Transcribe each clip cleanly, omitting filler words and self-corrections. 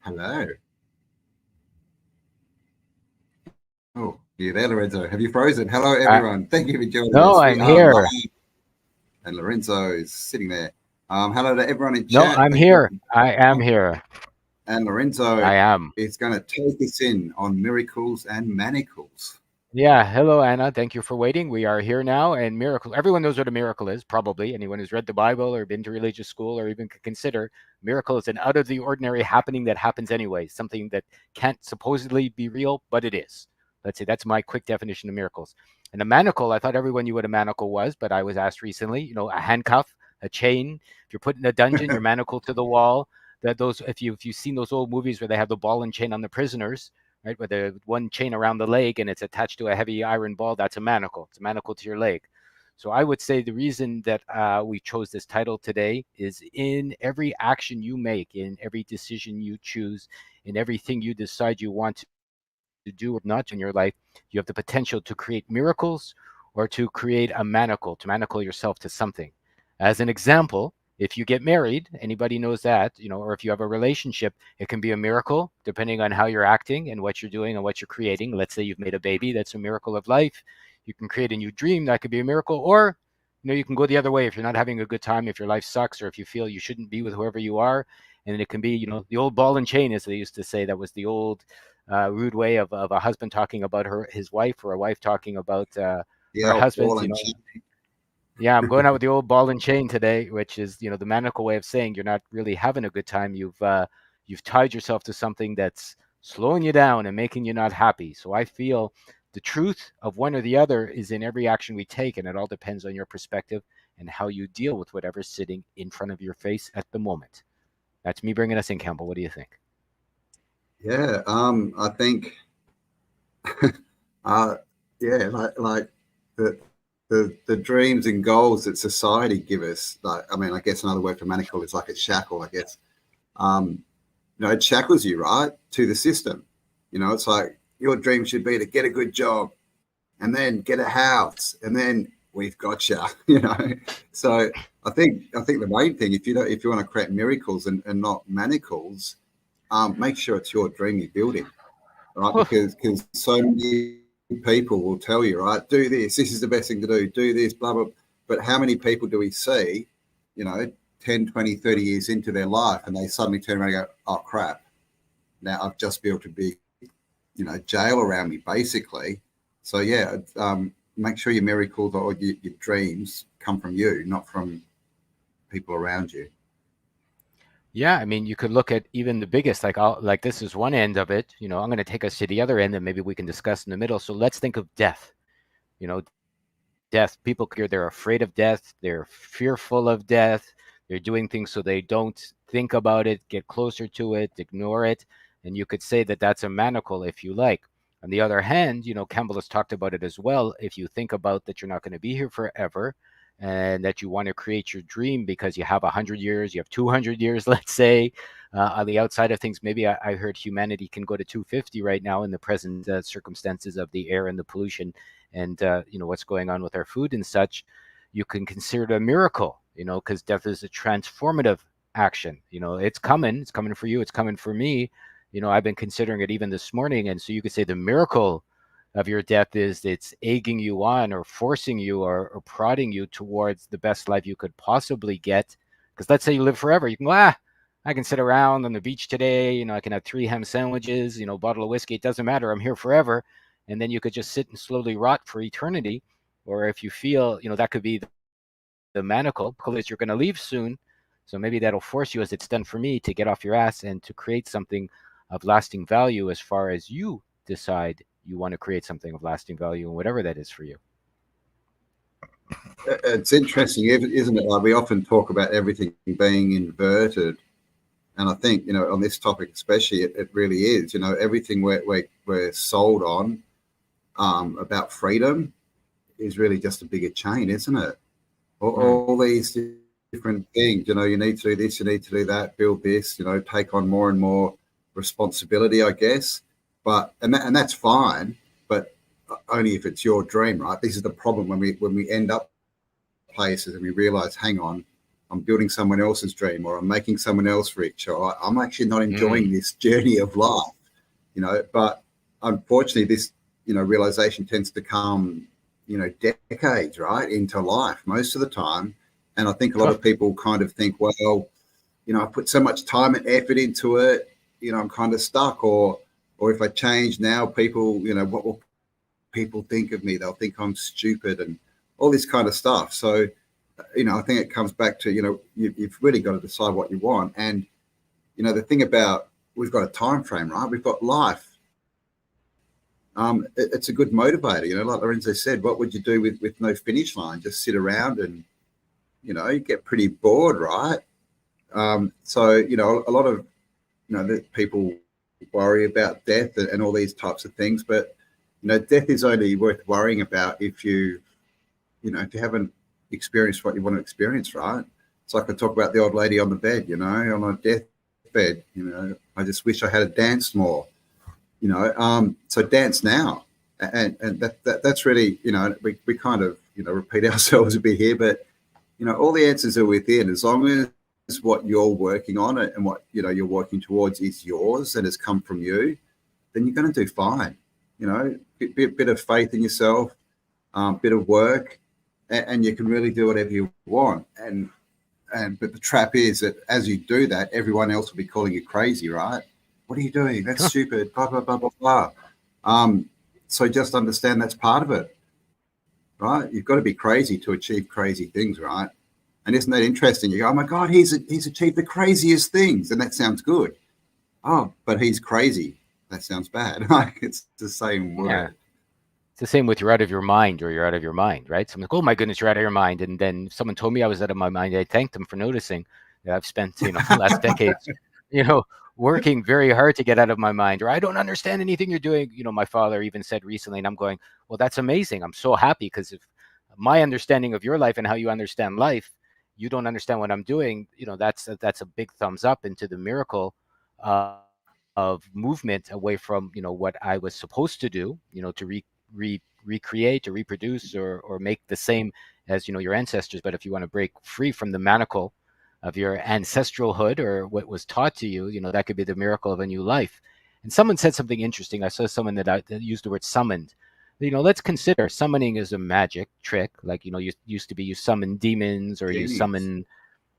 Hello. Oh, you there, Lorenzo? Have you frozen? Hello, Uh, everyone. Thank you for joining no, us. We I'm are here. live, and Lorenzo is sitting there. Hello to everyone in No, chat. I'm Thank you. here. I am here. And Lorenzo I am. is going to take us in on miracles and manacles. Yeah. Hello, Anna. Thank you for waiting. We are here now. And miracle. Everyone knows what a miracle is, probably. Anyone who's read the Bible or been to religious school or even could consider miracle is an out of the ordinary happening that happens anyway, something that can't supposedly be real, but it is. Let's say that's my quick definition of miracles. And a manacle, I thought everyone knew what a manacle was, but I was asked recently, a handcuff, a chain. If you're put in a dungeon, you're manacled to the wall. That those, if you've seen those old movies where they have the ball and chain on the prisoners, right? With the one chain around the leg and it's attached to a heavy iron ball, that's a manacle. It's a manacle to your leg. So I would say the reason that we chose this title today is in every action you make, in every decision you choose, in everything you decide you want to do or not in your life, you have the potential to create miracles or to create a manacle, to manacle yourself to something. As an example, if you get married, anybody knows that, or if you have a relationship, it can be a miracle depending on how you're acting and what you're doing and what you're creating. Let's say you've made a baby, that's a miracle of life. You can create a new dream, that could be a miracle. Or, you can go the other way if you're not having a good time, if your life sucks, or if you feel you shouldn't be with whoever you are. And it can be, the old ball and chain, as they used to say. That was the old rude way of a husband talking about his wife, or a wife talking about her Yeah, husband. ball and chain. Yeah, I'm going out with the old ball and chain today, which is, the manacle way of saying you're not really having a good time. You've tied yourself to something that's slowing you down and making you not happy. So I feel the truth of one or the other is in every action we take, and it all depends on your perspective and how you deal with whatever's sitting in front of your face at the moment. That's me bringing us in, Campbell. What do you think? Yeah, I think, uh, yeah, like the dreams and goals that society give us. Like, I mean, I guess another word for manacle is like a shackle. I guess. Um, it shackles you, right, to the system. It's like your dream should be to get a good job and then get a house and then we've got you. So I think the main thing, if you want to create miracles and not manacles, make sure it's your dream you're building, right? Because so many people will tell you, right, do this is the best thing to do this, blah blah. But how many people do we see, you know 10, 20, 30 years into their life, and they suddenly turn around and go, oh crap, now I've just built a big, jail around me, basically. So yeah, make sure your miracles or your dreams come from you, not from people around you. Yeah, I mean, you could look at even the biggest, like this is one end of it. I'm going to take us to the other end, and maybe we can discuss in the middle. So let's think of death. Death. People here, they're afraid of death. They're fearful of death. They're doing things so they don't think about it, get closer to it, ignore it. And you could say that that's a manacle if you like. On the other hand, Campbell has talked about it as well. If you think about that you're not going to be here forever and that you want to create your dream because you have 100 years, you have 200 years, let's say, on the outside of things, maybe I heard humanity can go to 250 right now in the present circumstances of the air and the pollution and what's going on with our food and such. You can consider it a miracle, because death is a transformative action. It's coming for you, it's coming for me. I've been considering it even this morning, and so you could say the miracle of your death is it's egging you on or forcing you or prodding you towards the best life you could possibly get. Because let's say you live forever, you can go, I can sit around on the beach today, I can have 3 ham sandwiches, bottle of whiskey, it doesn't matter, I'm here forever. And then you could just sit and slowly rot for eternity. Or if you feel, that could be the manacle is you're going to leave soon. So maybe that'll force you, as it's done for me, to get off your ass and to create something of lasting value as far as you decide you want to create something of lasting value and whatever that is for you. It's interesting, isn't it? Like, we often talk about everything being inverted, and I think, on this topic especially, it really is. Everything we're sold on, about freedom, is really just a bigger chain, isn't it? Hmm. All these different things. You need to do this, you need to do that, build this. Take on more and more responsibility, I guess. But and that's fine, but only if it's your dream, right? This is the problem when we end up places and we realize, hang on, I'm building someone else's dream, or I'm making someone else rich, or I'm actually not enjoying this journey of life, but unfortunately this, realization tends to come, decades, right, into life most of the time. And I think a lot of people kind of think, well, I put so much time and effort into it, I'm kind of stuck, or if I change now, people, what will people think of me? They'll think I'm stupid and all this kind of stuff. So, I think it comes back to, you've really got to decide what you want. And, the thing about, we've got a time frame, right? We've got life. It's a good motivator, like Lorenzo said. What would you do with no finish line? Just sit around and, you get pretty bored, right? So, a lot of, people worry about death and all these types of things, but, death is only worth worrying about if you haven't experienced what you want to experience, right? It's like I talk about the old lady on the bed, on a deathbed, I just wish I had danced more, so dance now. And that's really, we kind of, repeat ourselves a bit here, but, all the answers are within. As long as what you're working on and what, you're working towards is yours and has come from you, then you're going to do fine. Bit of faith in yourself, bit of work, and you can really do whatever you want. But the trap is that as you do that, everyone else will be calling you crazy, right? What are you doing? That's stupid. Blah blah blah blah blah. So just understand that's part of it, right? You've got to be crazy to achieve crazy things, right? And isn't that interesting? You go, oh my God, he's achieved the craziest things, and that sounds good. Oh, but he's crazy. That sounds bad. Like, it's the same word. Yeah. It's the same with you're out of your mind or you're out of your mind, right? Someone's like, oh my goodness, you're out of your mind. And then someone told me I was out of my mind. I thanked them for noticing that I've spent, the last decades, working very hard to get out of my mind, or I don't understand anything you're doing. My father even said recently, and I'm going, well, that's amazing. I'm so happy, because if my understanding of your life and how you understand life, you don't understand what I'm doing, that's a big thumbs up into the miracle of movement away from, what I was supposed to do, to recreate, to reproduce, or make the same as, your ancestors. But if you want to break free from the manacle of your ancestralhood or what was taught to you, that could be the miracle of a new life. And someone said something interesting. I saw someone that used the word summoned. Let's consider summoning is a magic trick. Like, you used to be, you summon demons, or you summon,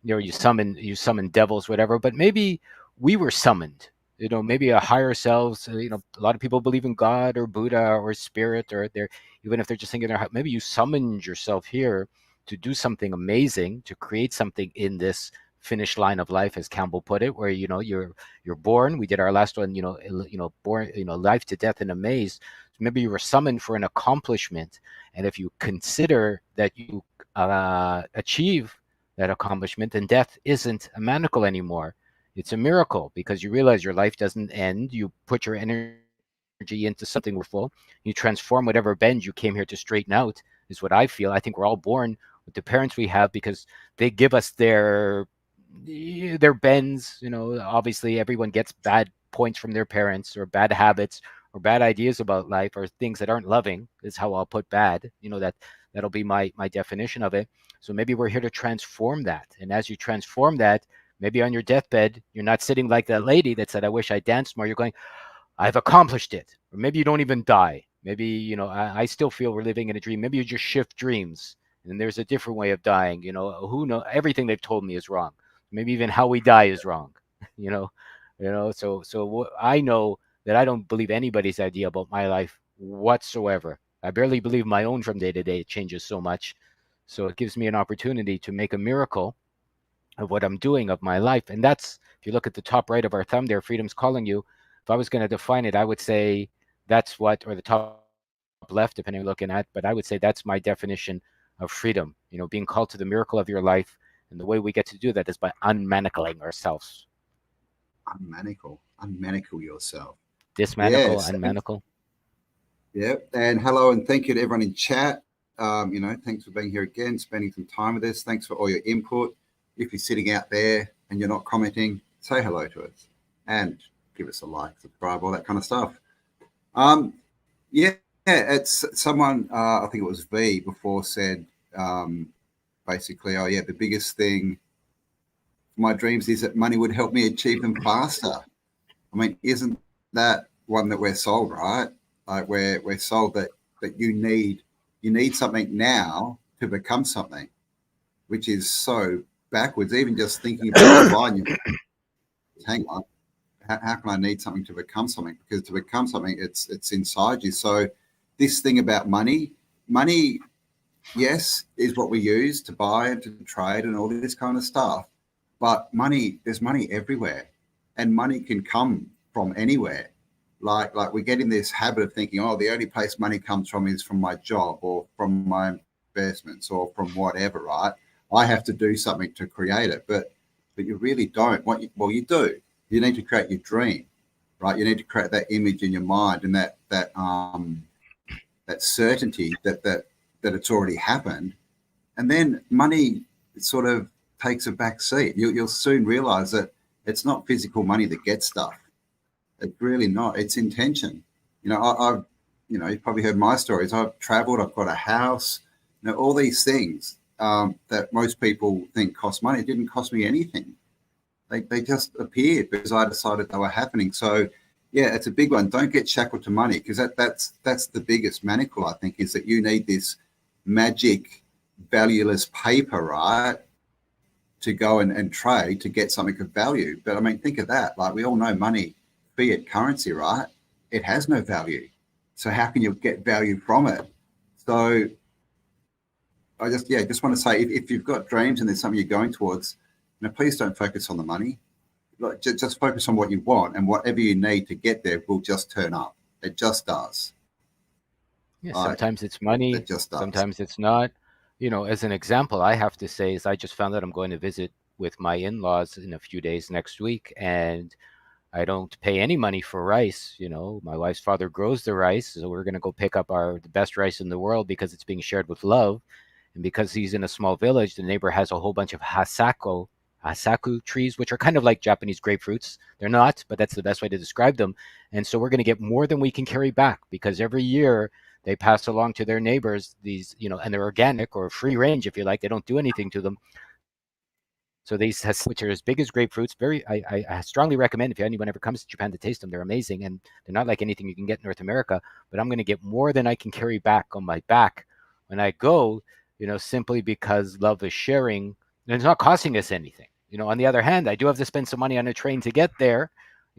you summon devils, whatever. But maybe we were summoned, maybe a higher selves. A lot of people believe in God or Buddha or spirit, or even if they're just thinking, maybe you summoned yourself here to do something amazing, to create something in this finish line of life, as Campbell put it, where you're born. We did our last one, born, life to death in a maze. So maybe you were summoned for an accomplishment, and if you consider that you achieve that accomplishment, then death isn't a manacle anymore. It's a miracle, because you realize your life doesn't end. You put your energy into something worthwhile. You transform whatever bend you came here to straighten out, is what I feel. I think we're all born with the parents we have, because they give us their bends. Obviously everyone gets bad points from their parents, or bad habits, or bad ideas about life, or things that aren't loving, is how I'll put bad. That'll be my definition of it. So maybe we're here to transform that. And as you transform that, maybe on your deathbed, you're not sitting like that lady that said, I wish I danced more. You're going, I've accomplished it. Or maybe you don't even die. Maybe, I still feel we're living in a dream. Maybe you just shift dreams, and there's a different way of dying. Who knows? Everything they've told me is wrong. Maybe even how we die is wrong. So I know that I don't believe anybody's idea about my life whatsoever. I barely believe my own from day to day. It changes so much. So it gives me an opportunity to make a miracle of what I'm doing of my life. And that's, if you look at the top right of our thumb there, freedom's calling you. If I was going to define it, I would say that's what, or the top left, depending on looking at, but I would say that's my definition of freedom, being called to the miracle of your life. And the way we get to do that is by unmanacling ourselves. Unmanacle yourself. Dismanacle, yes. Unmanacle. Yep. And hello, and thank you to everyone in chat. Thanks for being here again, spending some time with us. Thanks for all your input. If you're sitting out there and you're not commenting, say hello to us and give us a like, subscribe, all that kind of stuff. It's someone, I think it was V before, said basically, the biggest thing my dreams is that money would help me achieve them faster. I mean, isn't that one that we're sold, right? Like we're sold that you need something now to become something, which is so backwards. Even just thinking about fine, hang on, how can I need something to become something? Because to become something, it's inside you. So this thing about money, yes, is what we use to buy and to trade and all this kind of stuff. But money, there's money everywhere, and money can come from anywhere. Like we get in this habit of thinking, oh, the only place money comes from is from my job or from my investments or from whatever, right? I have to do something to create it, but you really don't. Well, you do. You need to create your dream, right? You need to create that image in your mind and that certainty that it's already happened, and then money sort of takes a back seat. You'll soon realize that it's not physical money that gets stuff. It's really not. It's intention. I've you've probably heard my stories. I've traveled. I've got a house. All these things that most people think cost money. It didn't cost me anything. They just appeared because I decided they were happening. So yeah, it's a big one. Don't get shackled to money, because that's the biggest manacle, I think, is that you need this magic, valueless paper, right, to go and trade to get something of value. But I mean, think of that. Like, we all know money, fiat currency, right? It has no value. So how can you get value from it? So I just want to say, if you've got dreams and there's something you're going towards, please don't focus on the money. Like, just focus on what you want, and whatever you need to get there will just turn up. It just does. Yeah, sometimes it's money, it just does. sometimes it's not. As an example, I have to say is I just found out I'm going to visit with my in-laws in a few days next week, and I don't pay any money for rice. My wife's father grows the rice, so we're going to go pick up the best rice in the world because it's being shared with love. And because he's in a small village, the neighbor has a whole bunch of hasaku trees, which are kind of like Japanese grapefruits. They're not, but that's the best way to describe them. And so we're going to get more than we can carry back, because every year they pass along to their neighbors these, and they're organic or free range, if you like. They don't do anything to them. So these, which are as big as grapefruits, I strongly recommend, if anyone ever comes to Japan, to taste them. They're amazing, and they're not like anything you can get in North America. But I'm going to get more than I can carry back on my back when I go, simply because love is sharing, and it's not costing us anything. On the other hand, I do have to spend some money on a train to get there,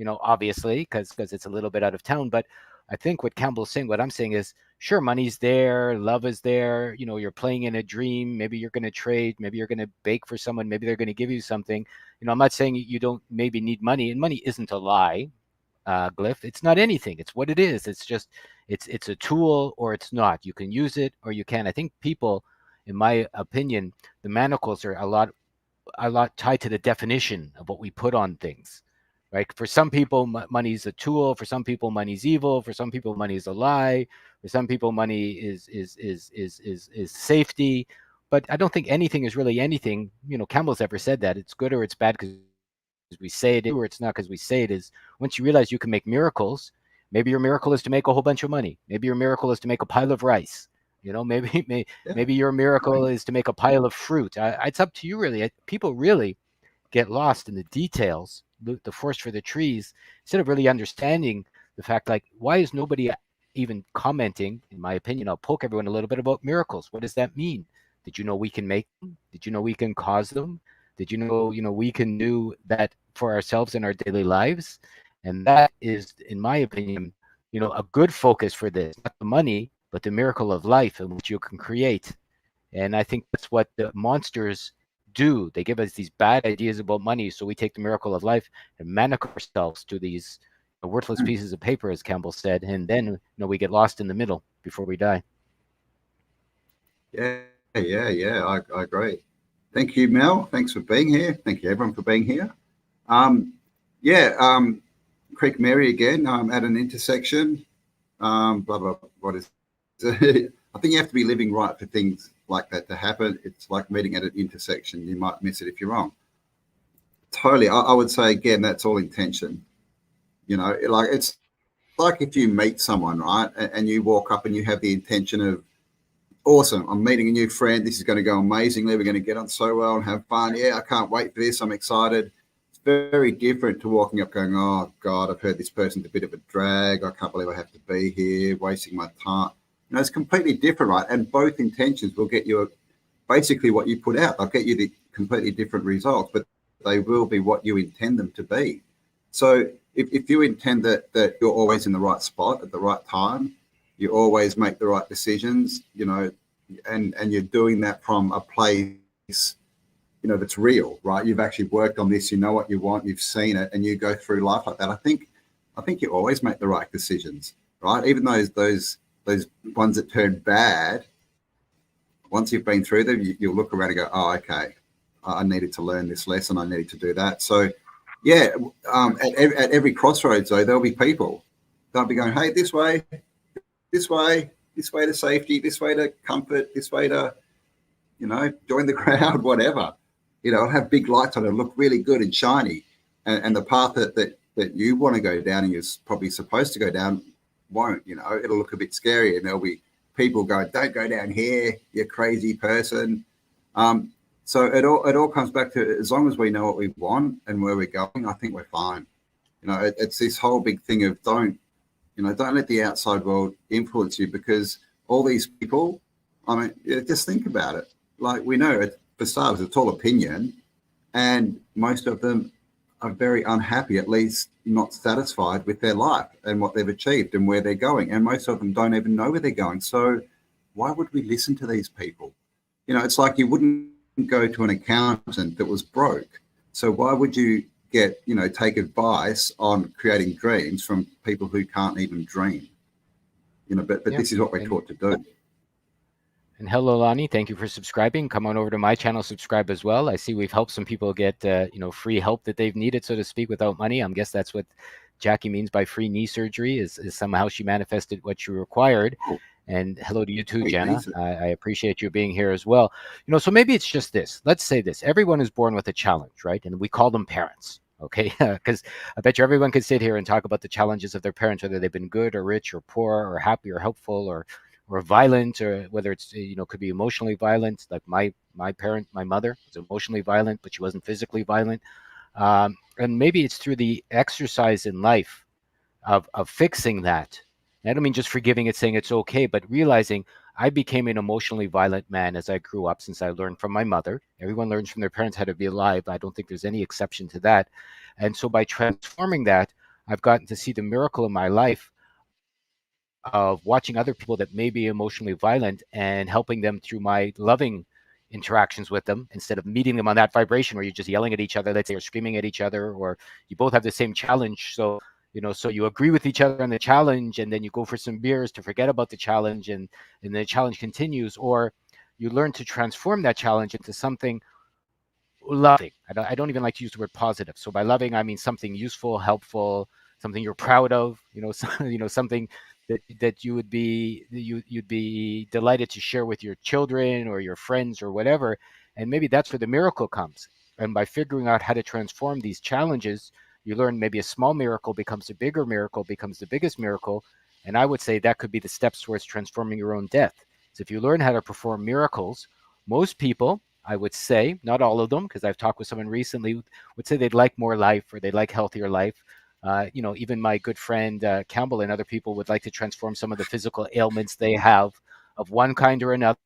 obviously, because it's a little bit out of town. But I think what Campbell's saying, what I'm saying is, sure, money's there, love is there, you're playing in a dream. Maybe you're going to trade, maybe you're going to bake for someone, maybe they're going to give you something. I'm not saying you don't maybe need money, and money isn't a lie, Glyph. It's not anything. It's what it is. It's just, it's a tool, or it's not. You can use it or you can. I think people, in my opinion, the manacles are a lot tied to the definition of what we put on things. Right? For some people, money is a tool. For some people, money is evil. For some people, money is a lie. For some people, money is safety. But I don't think anything is really anything. Campbell's ever said that it's good or it's bad because we say it is, or it's not because we say it is. Once you realize you can make miracles, maybe your miracle is to make a whole bunch of money. Maybe your miracle is to make a pile of rice. Maybe your miracle is to make a pile of fruit. It's up to you, really. People really get lost in the details, the forest for the trees, instead of really understanding the fact, like, why is nobody even commenting? In my opinion, I'll poke everyone a little bit about miracles. What does that mean? Did you know we can make them? Did you know we can cause them? Did you know, we can do that for ourselves in our daily lives? And that is, in my opinion, a good focus for this, not the money, but the miracle of life in which you can create. And I think that's what the monsters do. They give us these bad ideas about money, so we take the miracle of life and manacle ourselves to these worthless pieces of paper, as Campbell said, and then we get lost in the middle before we die. Yeah, I agree. Thank you, Mel. Thanks for being here. Thank you, everyone, for being here. Creek Mary again. At an intersection. Blah blah. What is? I think you have to be living right for things like that to happen. It's like meeting at an intersection. You might miss it if you're wrong. Totally. I would say, again, that's all intention. It's like if you meet someone, right, and you walk up and you have the intention of awesome. I'm meeting a new friend. This is going to go amazingly. We're going to get on so well and have fun. Yeah, I can't wait for this. I'm excited. It's very different to walking up going, oh, God, I've heard this person's a bit of a drag. I can't believe I have to be here, wasting my time. It's completely different, right? And both intentions will get you basically what you put out. They'll get you the completely different results, but they will be what you intend them to be. So if you intend that you're always in the right spot at the right time, you always make the right decisions, and you're doing that from a place, that's real, right? You've actually worked on this, you know what you want, you've seen it, and you go through life like that. I think you always make the right decisions, right? Even those ones that turn bad, once you've been through them, you'll look around and go, oh, okay, I needed to learn this lesson, I needed to do that. So yeah, at every crossroads though, there'll be people. They'll be going, hey, this way to safety, this way to comfort, this way to, join the crowd, whatever. It'll have big lights on it, look really good and shiny. And the path that you want to go down and you're probably supposed to go down won't, it'll look a bit scary, and there'll be people going, don't go down here, you crazy person. So it all comes back to, as long as we know what we want and where we're going, I think we're fine. It's this whole big thing of don't let the outside world influence you, because all these people, just think about it. Like, we know for starters, it's all opinion, and most of them are very unhappy, at least not satisfied with their life and what they've achieved and where they're going. And most of them don't even know where they're going. So why would we listen to these people? It's like you wouldn't go to an accountant that was broke. So why would you take advice on creating dreams from people who can't even dream? But yeah, this is what we're taught to do. And hello, Lonnie. Thank you for subscribing. Come on over to my channel, subscribe as well. I see we've helped some people get, free help that they've needed, so to speak, without money. I guess that's what Jackie means by free knee surgery, is somehow she manifested what she required. And hello to you too, Jana. I appreciate you being here as well. So maybe it's just this. Let's say this. Everyone is born with a challenge, right? And we call them parents, okay? Because I bet you everyone could sit here and talk about the challenges of their parents, whether they've been good or rich or poor or happy or helpful or violent, or whether it's, could be emotionally violent. Like my parent, my mother was emotionally violent, but she wasn't physically violent. And maybe it's through the exercise in life of fixing that. I don't mean just forgiving it, saying it's okay, but realizing I became an emotionally violent man as I grew up, since I learned from my mother. Everyone learns from their parents how to be alive. I don't think there's any exception to that. And so by transforming that, I've gotten to see the miracle in my life of watching other people that may be emotionally violent and helping them through my loving interactions with them, instead of meeting them on that vibration where you're just yelling at each other, let's say, or screaming at each other, or you both have the same challenge. So you agree with each other on the challenge, and then you go for some beers to forget about the challenge, and the challenge continues. Or you learn to transform that challenge into something loving. I don't even like to use the word positive. So by loving, I mean something useful, helpful, something you're proud of, something that you'd be delighted to share with your children or your friends or whatever. And maybe that's where the miracle comes. And by figuring out how to transform these challenges, you learn maybe a small miracle becomes a bigger miracle, becomes the biggest miracle. And I would say that could be the steps towards transforming your own death. So if you learn how to perform miracles, most people, I would say, not all of them, because I've talked with someone recently, would say they'd like more life, or they'd like healthier life. Even my good friend Campbell and other people would like to transform some of the physical ailments they have of one kind or another.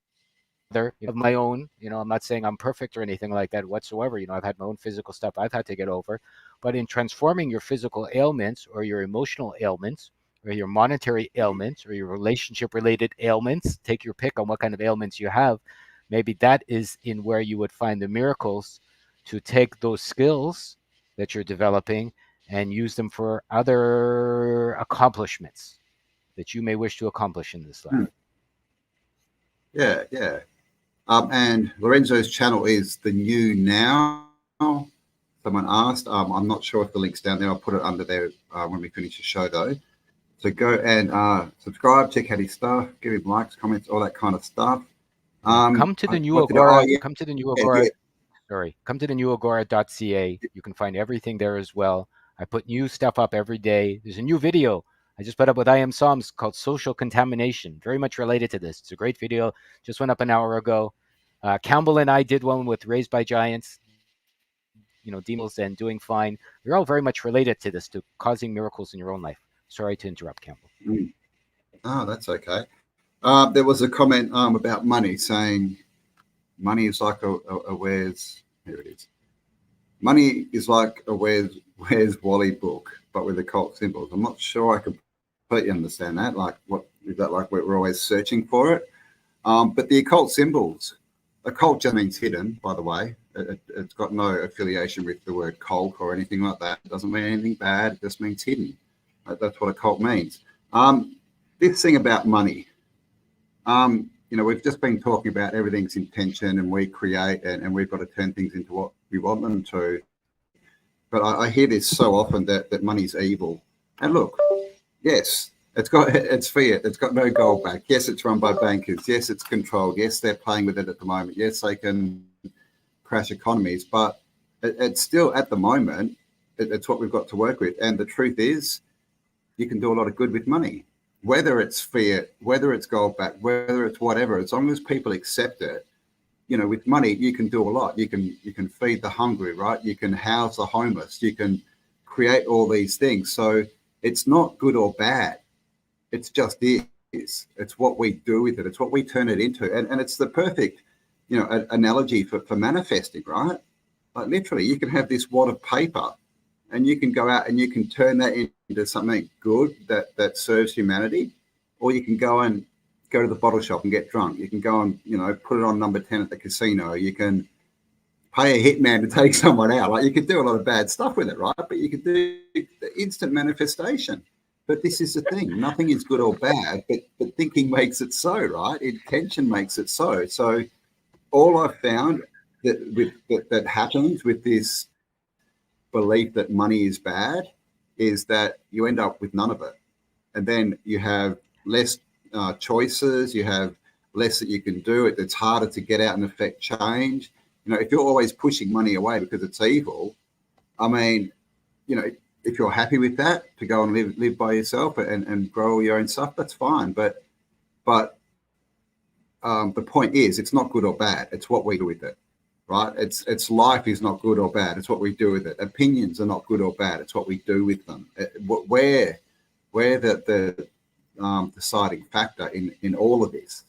Of my own, I'm not saying I'm perfect or anything like that whatsoever. I've had my own physical stuff I've had to get over. But in transforming your physical ailments, or your emotional ailments, or your monetary ailments, or your relationship related ailments, take your pick on what kind of ailments you have, maybe that is in where you would find the miracles to take those skills that you're developing and use them for other accomplishments that you may wish to accomplish in this life. Yeah. And Lorenzo's channel is The New Now. Someone asked. I'm not sure if the link's down there. I'll put it under there when we finish the show, though. So go and subscribe, check out his stuff, give him likes, comments, all that kind of stuff. Come to the new Agora. Come to the new Agora. Sorry. Come to the new Agora.ca. You can find everything there as well. I put new stuff up every day. There's a new video I just put up with I Am Psalms called Social Contamination, very much related to this. It's a great video, just went up an hour ago. Campbell and I did one with Raised by Giants, demons and doing fine. They're all very much related to this, to causing miracles in your own life. Sorry to interrupt, Campbell. Oh, that's okay. There was a comment about money, saying money is like a Where's, here it is. Money is like a Where's Wally book, but with occult symbols. I'm not sure I completely understand that. Like, what is that? Like, we're always searching for it. But the occult symbols, occult just means hidden, by the way. It's got no affiliation with the word cult or anything like that. It doesn't mean anything bad. It just means hidden. That's what occult means. This thing about money, we've just been talking about everything's intention, and we create, and we've got to turn things into what we want them to. But I hear this so often that money's evil. And look, yes, it's fiat. It's got no gold back. Yes, it's run by bankers. Yes, it's controlled. Yes, they're playing with it at the moment. Yes, they can crash economies. But it's still, at the moment, it's what we've got to work with. And the truth is, you can do a lot of good with money. Whether it's fiat, whether it's gold back, whether it's whatever, as long as people accept it, with money, you can do a lot. You can feed the hungry, right? You can house the homeless. You can create all these things. So it's not good or bad. It's just is. It's what we do with it. It's what we turn it into. And it's the perfect, analogy for manifesting, right? Like, literally, you can have this wad of paper, and you can go out and you can turn that into something good that serves humanity, or you can go to the bottle shop and get drunk. You can go and, put it on number 10 at the casino. You can pay a hitman to take someone out. Like, you could do a lot of bad stuff with it, right? But you could do the instant manifestation. But this is the thing. Nothing is good or bad, but thinking makes it so, right? Intention makes it so. So all I've found that happens with this belief that money is bad is that you end up with none of it. And then you have less choices, you have less that you can do. It's harder to get out and affect change. If you're always pushing money away because it's evil, I mean, if you're happy with that, to go and live by yourself and grow all your own stuff, that's fine. But the point is, it's not good or bad. It's what we do with it, right? It's life is not good or bad. It's what we do with it. Opinions are not good or bad. It's what we do with them. We're the deciding factor in all of this.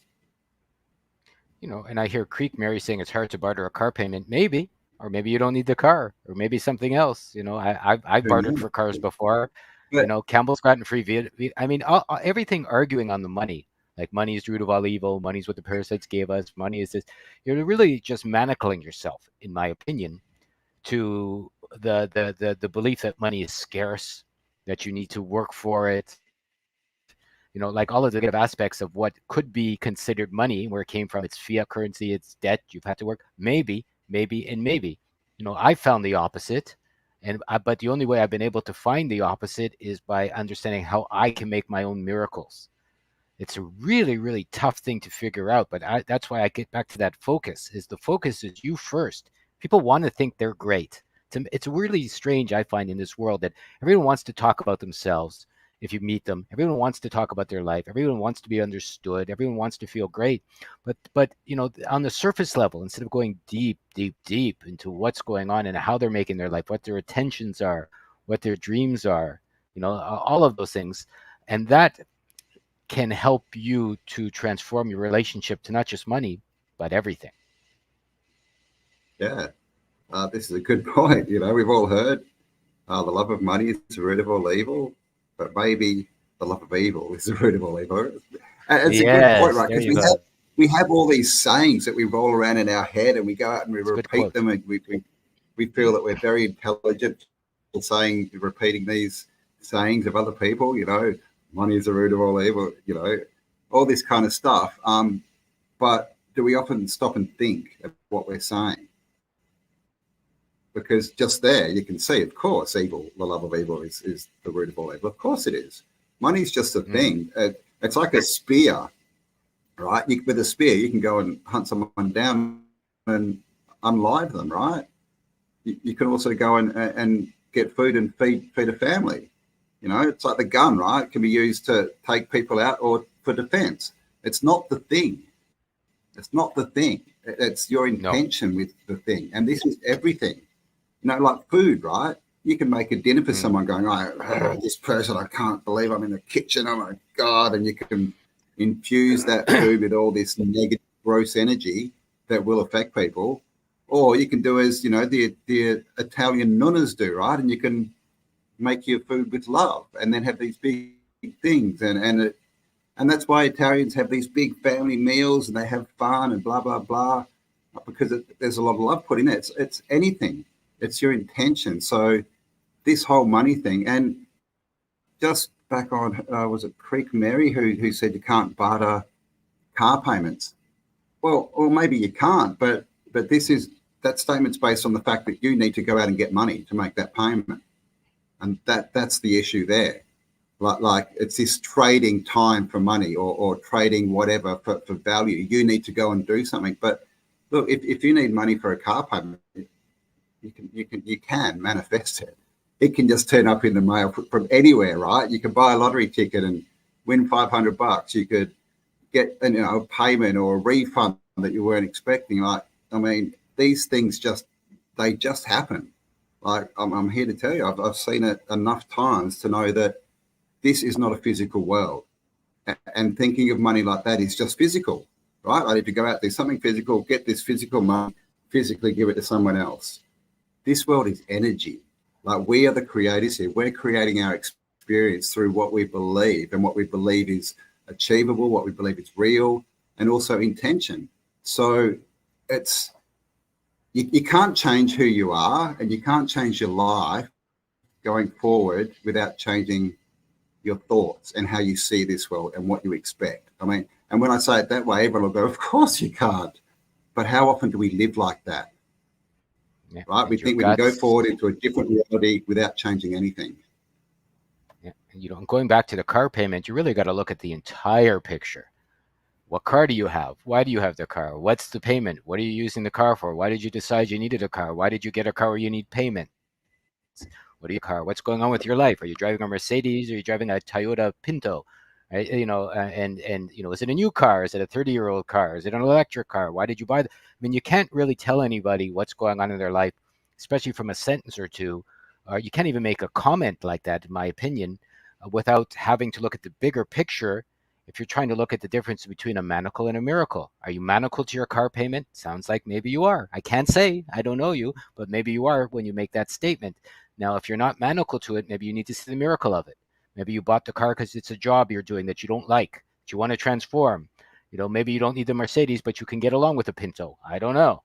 And I hear Creek Mary saying it's hard to barter a car payment. Maybe, or maybe you don't need the car, or maybe something else. I've bartered for cars before. But, Campbell's gotten free vehicle. I mean, everything arguing on the money. Like, money is the root of all evil. Money is what the parasites gave us. Money is this. You're really just manacling yourself, in my opinion, to the belief that money is scarce, that you need to work for it. Like all of the negative aspects of what could be considered money, where it came from. It's fiat currency, it's debt. You've had to work. Maybe, and maybe. I found the opposite. But the only way I've been able to find the opposite is by understanding how I can make my own miracles. It's a really, really tough thing to figure out, but that's why I get back to that focus. The focus is you first. People want to think they're great. It's really strange, I find, in this world, that everyone wants to talk about themselves. If you meet them, everyone wants to talk about their life. Everyone wants to be understood. Everyone wants to feel great. But on the surface level, instead of going deep into what's going on and how they're making their life, what their intentions are, what their dreams are, all of those things, and that can help you to transform your relationship to not just money, but everything. Yeah, this is a good point. We've all heard the love of money is the root of all evil, but maybe the love of evil is the root of all evil. And it's a good point, right? Because we have all these sayings that we roll around in our head, and we go out and we repeat them, and we feel that we're very intelligent repeating these sayings of other people, money is the root of all evil, all this kind of stuff. But do we often stop and think of what we're saying? Because just there you can see, of course, evil, the love of evil is the root of all evil. Of course it is. Money's just a thing. It's like a spear, right? With a spear, you can go and hunt someone down and unlive them, right? You can also go and get food and feed a family. You know, it's like the gun, right? It can be used to take people out or for defense. It's not the thing. It's not the thing. It's your No. intention with the thing. And this is everything. You know, like food, right? You can make a dinner for someone going, oh, this person, I can't believe I'm in the kitchen. Oh, my God. And you can infuse that food with all this negative, gross energy that will affect people. Or you can do as, you know, the Italian nonnas do, right? And you can make your food with love and then have these big things. And that's why Italians have these big family meals and they have fun and blah, blah, blah, because there's a lot of love put in it. It's anything. It's your intention. So this whole money thing, and just back on, was it Creek Mary who said you can't barter car payments? Well, or maybe you can't, but that statement's based on the fact that you need to go out and get money to make that payment. And that's the issue there. Like it's this trading time for money or trading whatever for value. You need to go and do something. But look, if you need money for a car payment, you can manifest it. It can just turn up in the mail from anywhere, right? You can buy a lottery ticket and win $500. You could get a payment or a refund that you weren't expecting. Like, I mean, these things just happen. Like I'm here to tell you, I've seen it enough times to know that this is not a physical world. And thinking of money like that is just physical, right? I need to go out, do something physical, get this physical money, physically give it to someone else. This world is energy. Like we are the creators here. We're creating our experience through what we believe, and what we believe is achievable, what we believe is real, and also intention. So it's, you can't change who you are, and you can't change your life going forward without changing your thoughts and how you see this world and what you expect. I mean, and when I say it that way, everyone will go, of course you can't. But how often do we live like that? Yeah. Right? We think we can go forward into a different reality without changing anything. Yeah. And going back to the car payment, you really got to look at the entire picture. What car do you have? Why do you have the car? What's the payment? What are you using the car for? Why did you decide you needed a car? Why did you get a car where you need payments? What are your car? What's going on with your life? Are you driving a Mercedes? Are you driving a Toyota Pinto? Right? And is it a new car? Is it a 30-year-old car? Is it an electric car? Why did you buy I mean, you can't really tell anybody what's going on in their life, especially from a sentence or two. You can't even make a comment like that, in my opinion, without having to look at the bigger picture. If you're trying to look at the difference between a manacle and a miracle, are you manacled to your car payment? Sounds like maybe you are. I can't say, I don't know you, but maybe you are when you make that statement. Now, if you're not manacled to it, maybe you need to see the miracle of it. Maybe you bought the car because it's a job you're doing that you don't like, that you want to transform. Maybe you don't need the Mercedes, but you can get along with a Pinto. I don't know.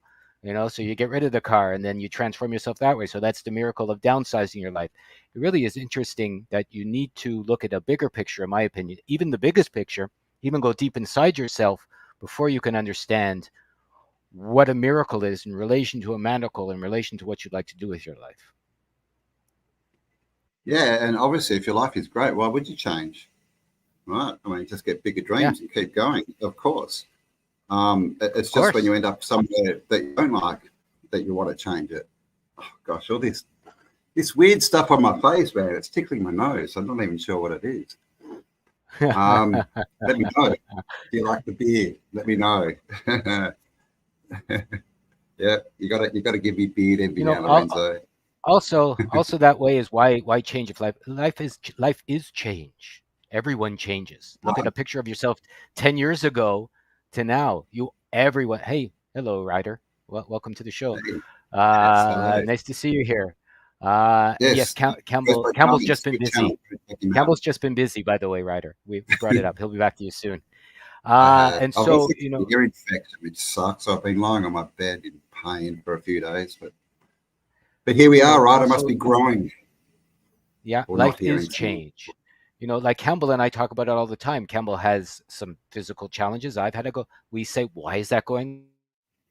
So you get rid of the car and then you transform yourself that way. So that's the miracle of downsizing your life. It really is interesting that you need to look at a bigger picture, in my opinion, even the biggest picture, even go deep inside yourself before you can understand what a miracle is in relation to a manacle, in relation to what you'd like to do with your life. Yeah, and obviously if your life is great, why would you change? Right? I mean, just get bigger dreams and keep going, of course. It's just when you end up somewhere that you don't like that you want to change it. Oh, gosh, all this weird stuff on my face, man, it's tickling my nose. I'm not even sure what it is. Let me know. Do you like the beer? Let me know. Yeah, you got to give me beard every now, Lorenzo. Also that way is why change of life. Life is change. Everyone changes. Look at a picture of yourself 10 years ago to now. Everyone. Hey, hello, Ryder. Welcome to the show. Hey, Nice to see you here. Yes, Campbell's just been busy. Campbell's just been busy, by the way, Ryder. We brought it up. He'll be back to you soon. And so, ear infection, which sucks. I've been lying on my bed in pain for a few days, but here we are, right? I must be growing. Yeah, life is change. Like Campbell and I talk about it all the time. Campbell has some physical challenges. I've had to go. We say, why is that going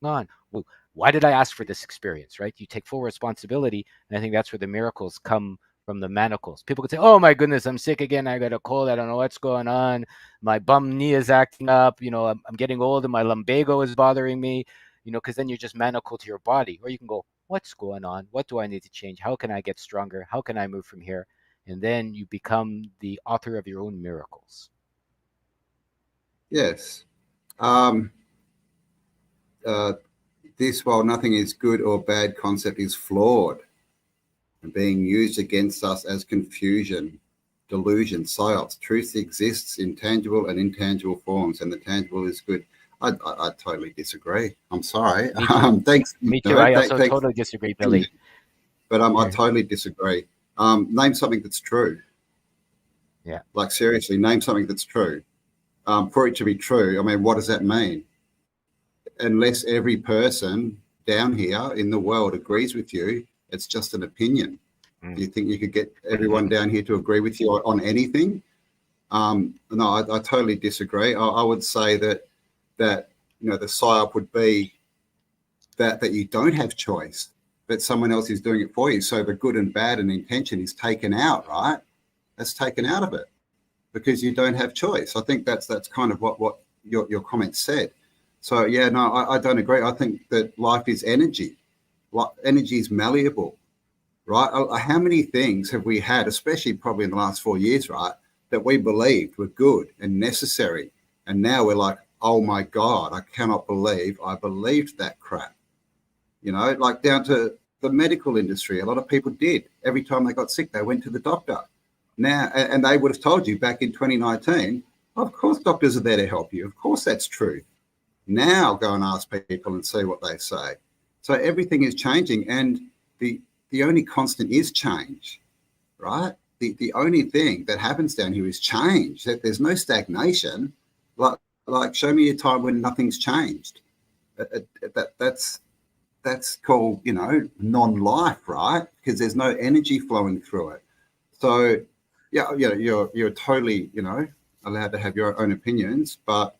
on? Well, why did I ask for this experience, right? You take full responsibility. And I think that's where the miracles come from, the manacles. People could say, oh my goodness, I'm sick again. I got a cold. I don't know what's going on. My bum knee is acting up. I'm getting old and my lumbago is bothering me, because then you're just manacled to your body. Or you can go, what's going on? What do I need to change? How can I get stronger? How can I move from here? and then you become the author of your own miracles. Yes. Uh, this, while nothing is good or bad concept, is flawed and being used against us as confusion, delusion, psyops. Truth exists in tangible and intangible forms, and the tangible is good. I totally disagree. I'm sorry. Me too. Thanks. Me too. I also Thanks. totally disagree, Billy. But I totally disagree. Name something that's true. Yeah. Like seriously, name something that's true. For it to be true, I mean, what does that mean? Unless every person down here in the world agrees with you, it's just an opinion. Do you think you could get everyone down here to agree with you on anything? No, I totally disagree. I would say that the psyop would be that you don't have choice, that someone else is doing it for you. So the good and bad and intention is taken out, right? That's taken out of it because you don't have choice. I think that's kind of what your comment said. So yeah, no, I don't agree. I think that life is energy. Energy is malleable, right? How many things have we had, especially probably in the last 4 years, right, that we believed were good and necessary, and now we're like, oh my God, I cannot believe I believed that crap. Like down to the medical industry, a lot of people did. Every time they got sick, they went to the doctor. Now, and they would have told you back in 2019, of course doctors are there to help you. Of course that's true. Now go and ask people and see what they say. So everything is changing, and the only constant is change, right? The only thing that happens down here is change. That there's no stagnation. Like show me a time when nothing's changed. That's called non-life, right? Because there's no energy flowing through it. So yeah, you're totally allowed to have your own opinions, but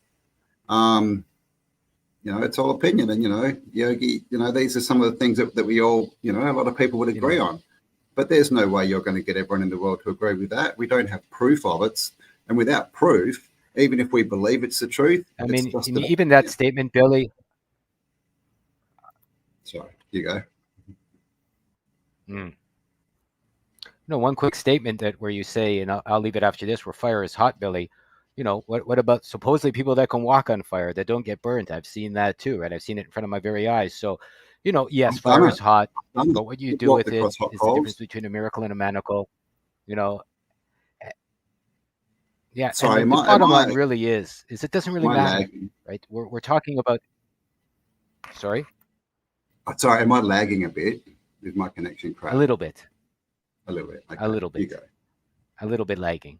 it's all opinion. And Yogi, these are some of the things that we all a lot of people would agree on. But there's no way you're going to get everyone in the world to agree with that. We don't have proof of it, and without proof, even if we believe it's the truth, I mean, even that statement, Billy. Sorry, you go. One quick statement where you say, and I'll leave it after this, where fire is hot, Billy. What about supposedly people that can walk on fire that don't get burnt? I've seen that too, right? I've seen it in front of my very eyes. So, yes, fire is hot, but what you do with it is the difference between a miracle and a manacle. Yeah. Sorry, and the bottom line really is it doesn't really matter, lagging? Right? We're talking about. Sorry. Sorry, am I lagging a bit? Is my connection crap? A little bit. A little bit. Okay. A little bit. You go. A little bit lagging.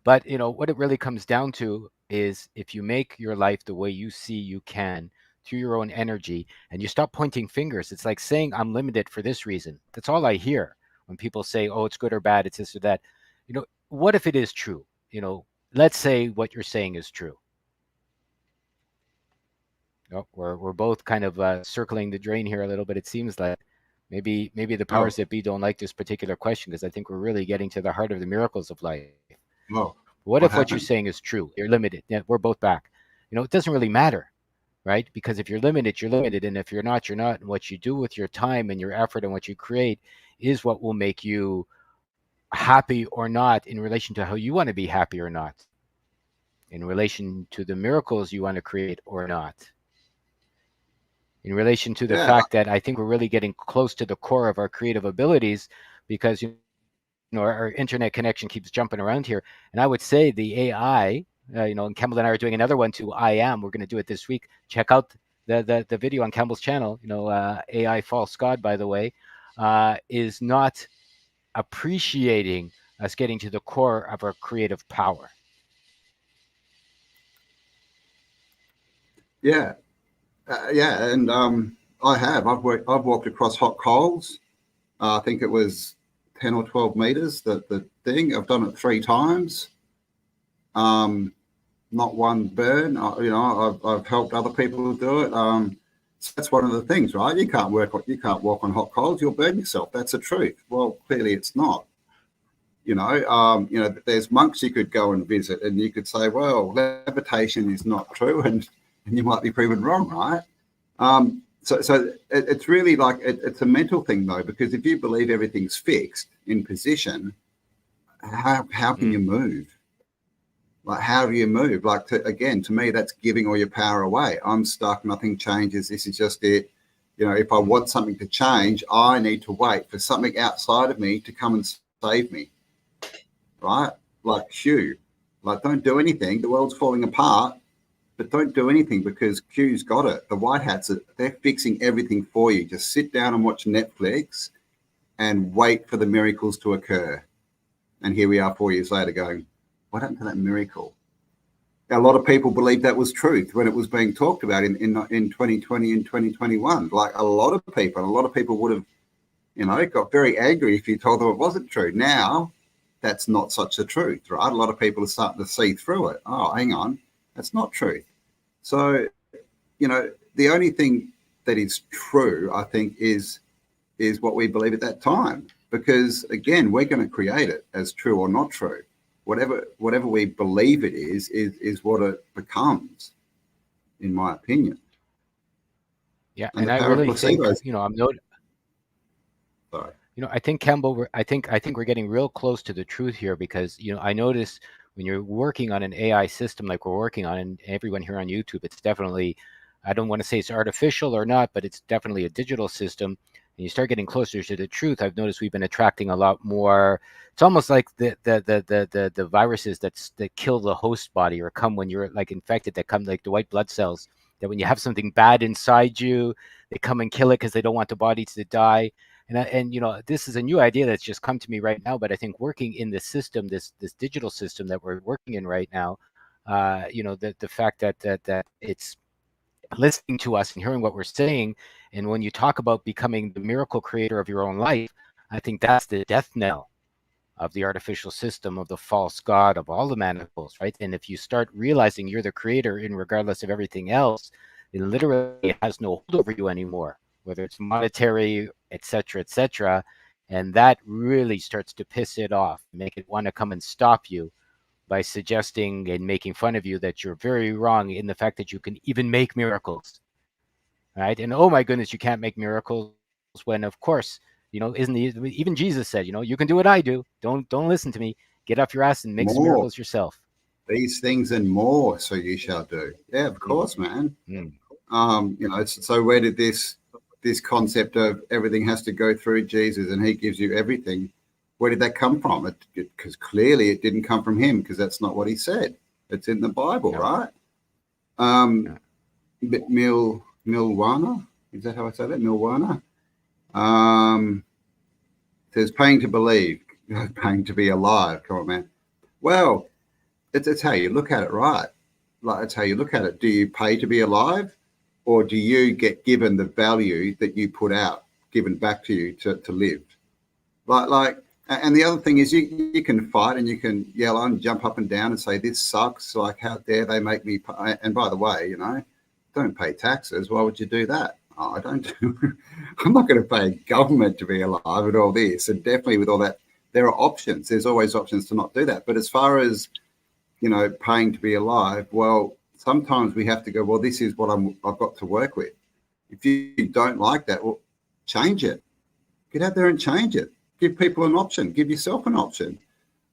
But what it really comes down to is if you make your life the way you see you can through your own energy, and you stop pointing fingers. It's like saying I'm limited for this reason. That's all I hear when people say, oh, it's good or bad, it's this or that. What if it is true? Let's say what you're saying is true. We're both kind of circling the drain here a little bit. It seems like maybe the powers that be don't like this particular question, because I think we're really getting to the heart of the miracles of life. What if what you're saying is true? You're limited. Yeah, we're both back. It doesn't really matter, right? Because if you're limited, you're limited. And if you're not, you're not. And what you do with your time and your effort and what you create is what will make you happy or not in relation to how you want to be happy or not, in relation to the miracles you want to create or not, in relation to the fact that I think we're really getting close to the core of our creative abilities, because our internet connection keeps jumping around here. And I would say the AI, and Campbell and I are doing another one too. We're going to do it this week. Check out the video on Campbell's channel. AI False God, by the way, is not appreciating us getting to the core of our creative power. Yeah. And I've walked across hot coals. I think it was 10 or 12 meters, the thing. I've done it 3 times. Not one burn. I've helped other people do it. So that's one of the things, right? You can't walk on hot coals. You'll burn yourself. That's the truth. Well, clearly it's not. There's monks you could go and visit, and you could say, well, levitation is not true, and you might be proven wrong, right? So it's really like it's a mental thing, though, because if you believe everything's fixed, in position, how can you move? Like, how do you move? Like, to me, that's giving all your power away. I'm stuck, nothing changes. This is just it. You know, if I want something to change, I need to wait for something outside of me to come and save me, right? Like Hugh, like, don't do anything. The world's falling apart, but don't do anything because Q's got it. The white hats, they're fixing everything for you. Just sit down and watch Netflix and wait for the miracles to occur. And here we are 4 years later going, what happened to that miracle? A lot of people believed that was truth when it was being talked about in 2020 and 2021. Like, a lot of people would have, you know, got very angry if you told them it wasn't true. Now, that's not such a truth, right? A lot of people are starting to see through it. Oh, hang on, that's not truth. So, you know, the only thing that is true, I think, is what we believe at that time. Because, again, we're going to create it as true or not true. Whatever we believe it is what it becomes, in my opinion. Yeah, and I really think, you know, Sorry. You know, I think, Campbell, I think we're getting real close to the truth here, because, you know, I notice when you're working on an AI system like we're working on, and everyone here on YouTube, it's definitely, I don't want to say it's artificial or not, but it's definitely a digital system. And you start getting closer to the truth. I've noticed we've been attracting a lot more. It's almost like the viruses that kill the host body or come when you're like infected, that come like the white blood cells, that when you have something bad inside you, they come and kill it because they don't want the body to die. And you know, this is a new idea that's just come to me right now. But I think working in this system, this digital system that we're working in right now, you know, the fact that it's listening to us and hearing what we're saying, and when you talk about becoming the miracle creator of your own life, I think that's the death knell of the artificial system, of the false god, of all the manacles, right? And if you start realizing you're the creator in regardless of everything else, it literally has no hold over you anymore, whether it's monetary, etc., and that really starts to piss it off, make it want to come and stop you by suggesting and making fun of you that you're very wrong in the fact that you can even make miracles, right? And oh my goodness, you can't make miracles, when of course, you know, even Jesus said, you know, you can do what I do. Don't listen to me. Get off your ass and make some miracles yourself. These things and more, so you shall do. Yeah, of course, man. You know, so where did this concept of everything has to go through Jesus and he gives you everything, where did that come from? Because clearly it didn't come from him, because that's not what he said. It's in the Bible, right? Milwana, is that how I say that? Milwana. Says paying to believe, paying to be alive. Come on, man. Well, it's how you look at it, right? Like, it's how you look at it. Do you pay to be alive, or do you get given the value that you put out, given back to you to live? Like, and the other thing is you can fight and you can yell and jump up and down and say, this sucks. Like, how dare they make me pay? And by the way, you know, don't pay taxes. Why would you do that? Oh, I don't do. I'm not going to pay government to be alive and all this. And definitely with all that, there are options. There's always options to not do that. But as far as, you know, paying to be alive, well, sometimes we have to go, well, this is what I've got to work with. If you don't like that, well, change it. Get out there and change it. Give people an option. Give yourself an option.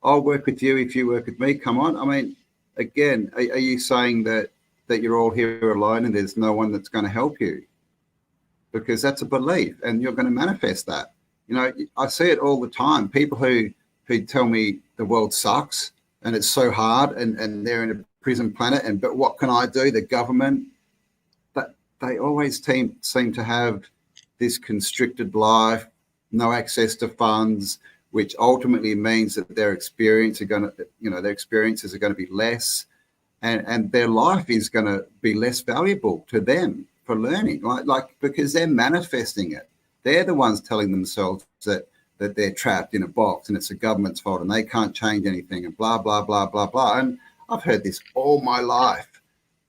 I'll work with you if you work with me. Come on. I mean, again, are you saying that you're all here alone and there's no one that's going to help you? Because that's a belief, and you're going to manifest that. You know, I see it all the time. People who tell me the world sucks and it's so hard, and they're in a prison planet, but what can I do? The government, that they always seem to have this constricted life, no access to funds, which ultimately means that their experiences are going to be less, and their life is going to be less valuable to them for learning, like because they're manifesting it. They're the ones telling themselves that they're trapped in a box and it's the government's fault and they can't change anything and blah, blah, blah, blah, blah. And I've heard this all my life,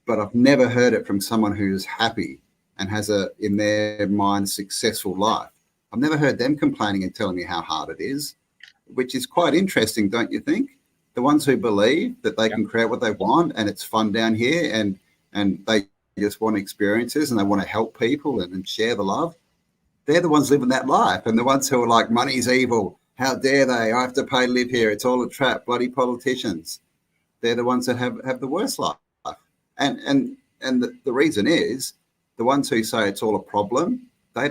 but I've never heard it from someone who's happy and has in their mind, successful life. I've never heard them complaining and telling me how hard it is, which is quite interesting, don't you think? The ones who believe that they can create what they want and it's fun down here, and they just want experiences and they want to help people and share the love, they're the ones living that life. And the ones who are like, money's evil, How dare they? I have to pay live here. It's all a trap. Bloody politicians. They're the ones that have the worst life. And the reason is the ones who say it's all a problem, they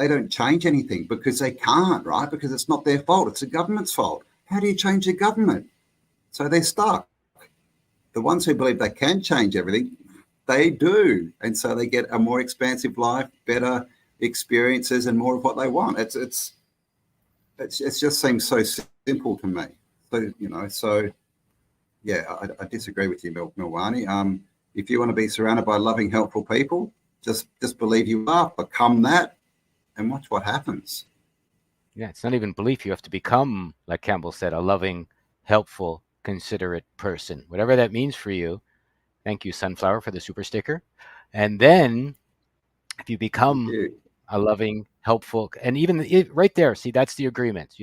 don't change anything because they can't, right? Because it's not their fault. It's the government's fault. How do you change the government? So they're stuck. The ones who believe they can change everything, they do. And so they get a more expansive life, better experiences, and more of what they want. It just seems so simple to me. So yeah, I disagree with you, Milwani. If you want to be surrounded by loving, helpful people, just believe you are, become that, and watch what happens. Yeah, it's not even belief. You have to become, like Campbell said, a loving, helpful, considerate person, whatever that means for you. Thank you, Sunflower, for the super sticker. And then if you Thank become you. a loving, helpful, and even right there, see, that's the agreement.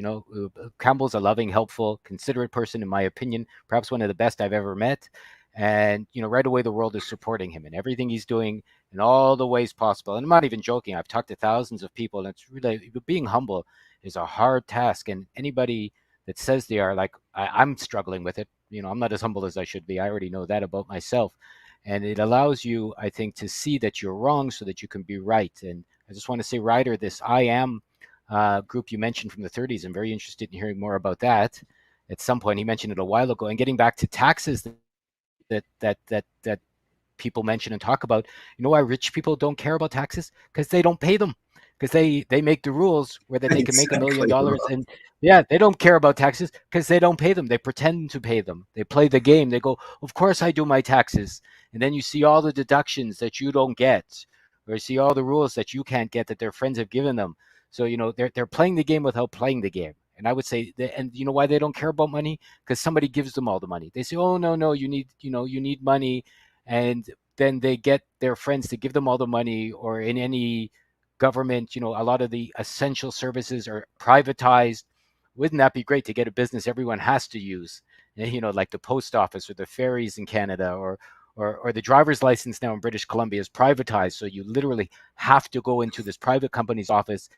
Campbell's a loving, helpful, considerate person, in my opinion, perhaps one of the best I've ever met. And, right away, the world is supporting him in everything he's doing in all the ways possible. And I'm not even joking. I've talked to thousands of people, and it's really, being humble is a hard task. And anybody that says they are, like, I'm struggling with it. I'm not as humble as I should be. I already know that about myself. And it allows you, I think, to see that you're wrong so that you can be right. And I just want to say, Ryder, this I Am group you mentioned from the 30s, I'm very interested in hearing more about that. At some point, he mentioned it a while ago. And getting back to taxes that people mention and talk about, why rich people don't care about taxes? Because they don't pay them. Because they make the rules where that they can make $1 million, Exactly right. and yeah, they don't care about taxes because they don't pay them. They pretend to pay them. They play the game. They go, of course I do my taxes, and then you see all the deductions that you don't get, or you see all the rules that you can't get that their friends have given them. So they're playing the game without playing the game. And I would say, and you know why they don't care about money? Because somebody gives them all the money. They say, oh no, you need money, and then they get their friends to give them all the money. Or in any government, a lot of the essential services are privatized. Wouldn't that be great to get a business everyone has to use? Like the post office or the ferries in Canada, or the driver's license now in British Columbia is privatized. So you literally have to go into this private company's office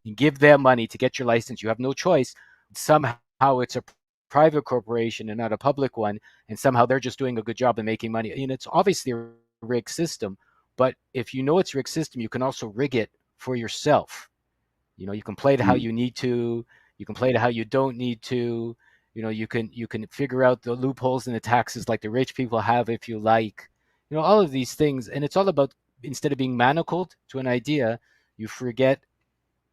and give them money to get your license. You have no choice. Somehow it's a private corporation and not a public one, and somehow they're just doing a good job of making money. It's obviously a rigged system, but if you know it's a rigged system, you can also rig it for yourself. You can play it how Mm. you need to. You can play it how you don't need to. You can figure out the loopholes in the taxes like the rich people have if you like. All of these things, and it's all about, instead of being manacled to an idea, you forget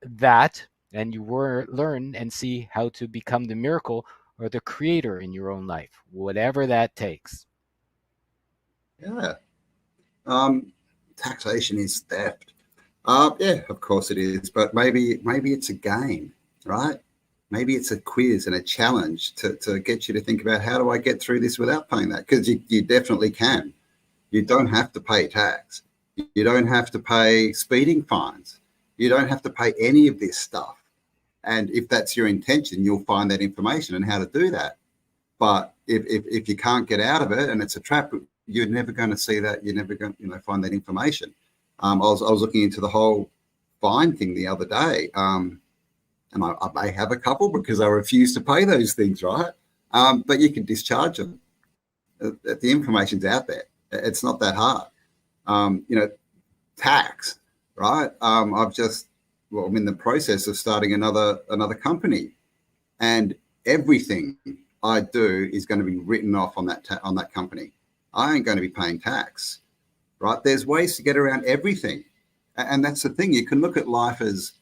that, and you learn and see how to become the miracle or the creator in your own life, whatever that takes. Yeah. Taxation is theft. Yeah, of course it is, but maybe it's a game, right? Maybe it's a quiz and a challenge to get you to think about, how do I get through this without paying that? Because you definitely can. You don't have to pay tax. You don't have to pay speeding fines. You don't have to pay any of this stuff. And if that's your intention, you'll find that information and how to do that. But if you can't get out of it and it's a trap, you're never going to see that. You're never going to find that information. I was looking into the whole fine thing the other day, and I may have a couple because I refuse to pay those things, right? But you can discharge them. The information's out there. It's not that hard. Tax, right? I'm in the process of starting another company, and everything I do is going to be written off on that company. I ain't going to be paying tax, right? There's ways to get around everything, and that's the thing. You can look at life as,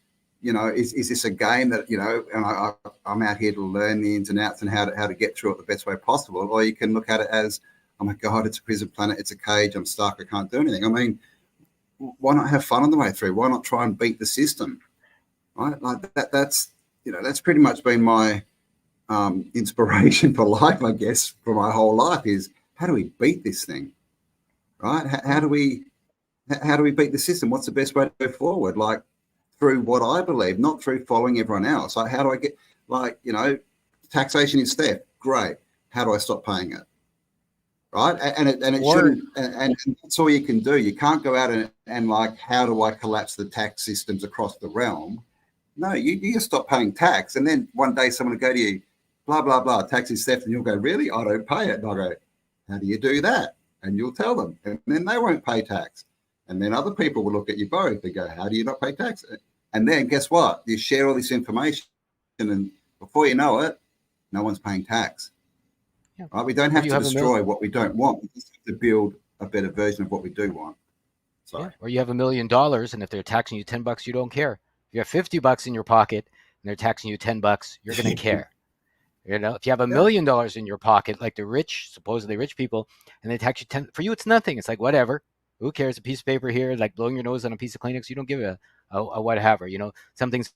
is this a game that, and I'm out here to learn the ins and outs and how to get through it the best way possible, or you can look at it as, oh my God, it's a prison planet, it's a cage, I'm stuck, I can't do anything. I mean, why not have fun on the way through? Why not try and beat the system, right? Like that's pretty much been my inspiration for life, I guess, for my whole life, is how do we beat this thing, right? How do we beat the system? What's the best way to go forward? Like, through what I believe, not through following everyone else. Like, how do I get, taxation is theft. Great. How do I stop paying it? Right. And it shouldn't, and that's all you can do. You can't go out and like, how do I collapse the tax systems across the realm? No, you just stop paying tax. And then one day someone will go to you, blah, blah, blah, tax is theft. And you'll go, really? I don't pay it. And I'll go, how do you do that? And you'll tell them. And then they won't pay tax. And then other people will look at you both and go, how do you not pay tax? And then guess what? You share all this information. And before you know it, no one's paying tax. Yeah. Right? We don't have to destroy what we don't want. We just have to build a better version of what we do want. Yeah. Or you have $1 million, and if they're taxing you $10, you don't care. If you have $50 in your pocket and they're taxing you $10, you're going to care. You know, if you have $1 million in your pocket, like the rich, supposedly rich people, and they tax you 10, for you it's nothing. It's like whatever. Who cares? A piece of paper here, like blowing your nose on a piece of Kleenex. You don't give a whatever. You know, something's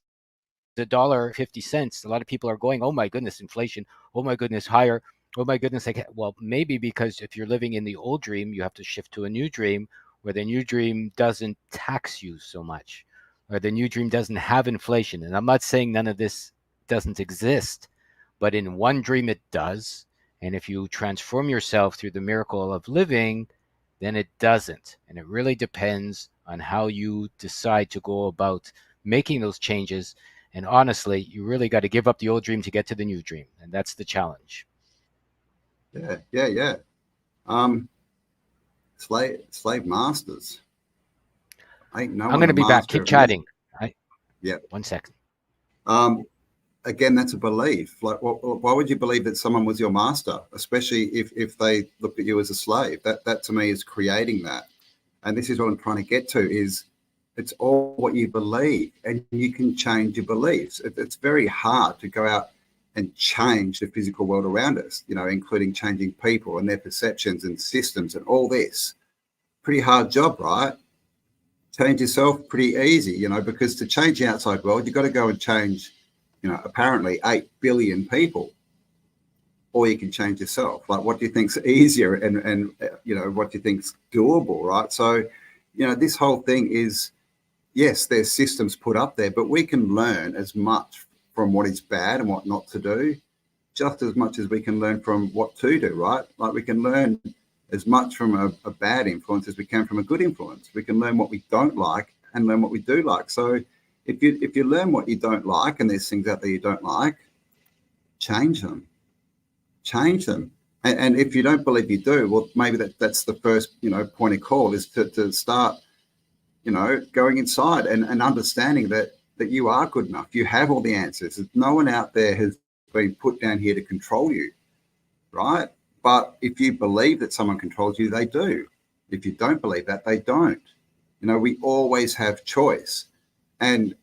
$1.50. A lot of people are going, oh my goodness, inflation. Oh my goodness, higher. Oh my goodness. Like, well, maybe because if you're living in the old dream, you have to shift to a new dream where the new dream doesn't tax you so much, or the new dream doesn't have inflation. And I'm not saying none of this doesn't exist, but in one dream it does. And if you transform yourself through the miracle of living, then it doesn't. And it really depends on how you decide to go about making those changes. And honestly, you really got to give up the old dream to get to the new dream. And that's the challenge. Yeah. Slave masters. Ain't no I'm one going the to be back. master Keep of anything. chatting. Yeah. 1 second. Again, that's a belief. Like, why would you believe that someone was your master, especially if they looked at you as a slave? That to me is creating that. And this is what I'm trying to get to: is it's all what you believe, and you can change your beliefs. It's very hard to go out and change the physical world around us, you know, including changing people and their perceptions and systems and all this. Pretty hard job, right? Change yourself pretty easy, you know, because to change the outside world, you've got to go and change, you know, apparently 8 billion people, or you can change yourself. Like, what do you think's easier, and you know, what do you think's doable, right? So, you know, this whole thing is, yes, there's systems put up there, but we can learn as much from what is bad and what not to do, just as much as we can learn from what to do, right? Like, we can learn as much from a bad influence as we can from a good influence. We can learn what we don't like and learn what we do like. So if you learn what you don't like, and there's things out there you don't like, change them. And if you don't believe you do, well, maybe that's the first, you know, point of call, is to start, you know, going inside and understanding that you are good enough. You have all the answers. No one out there has been put down here to control you, right? But if you believe that someone controls you, they do. If you don't believe that, they don't. You know, we always have choice. And,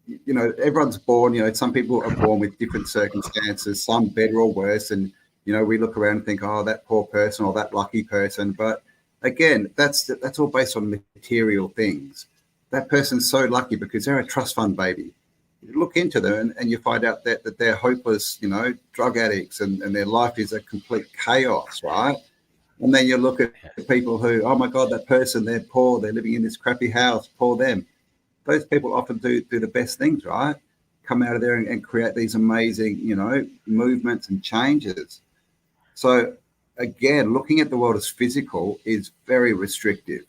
you know, everyone's born, you know, some people are born with different circumstances, some better or worse. And, you know, we look around and think, oh, that poor person or that lucky person. But again, that's all based on material things. That person's so lucky because they're a trust fund baby. You look into them and you find out that they're hopeless, you know, drug addicts, and their life is a complete chaos, right? And then you look at people who, oh my God, that person, they're poor, they're living in this crappy house, poor them. Those people often do the best things, right? Come out of there and create these amazing, you know, movements and changes. So again, looking at the world as physical is very restrictive.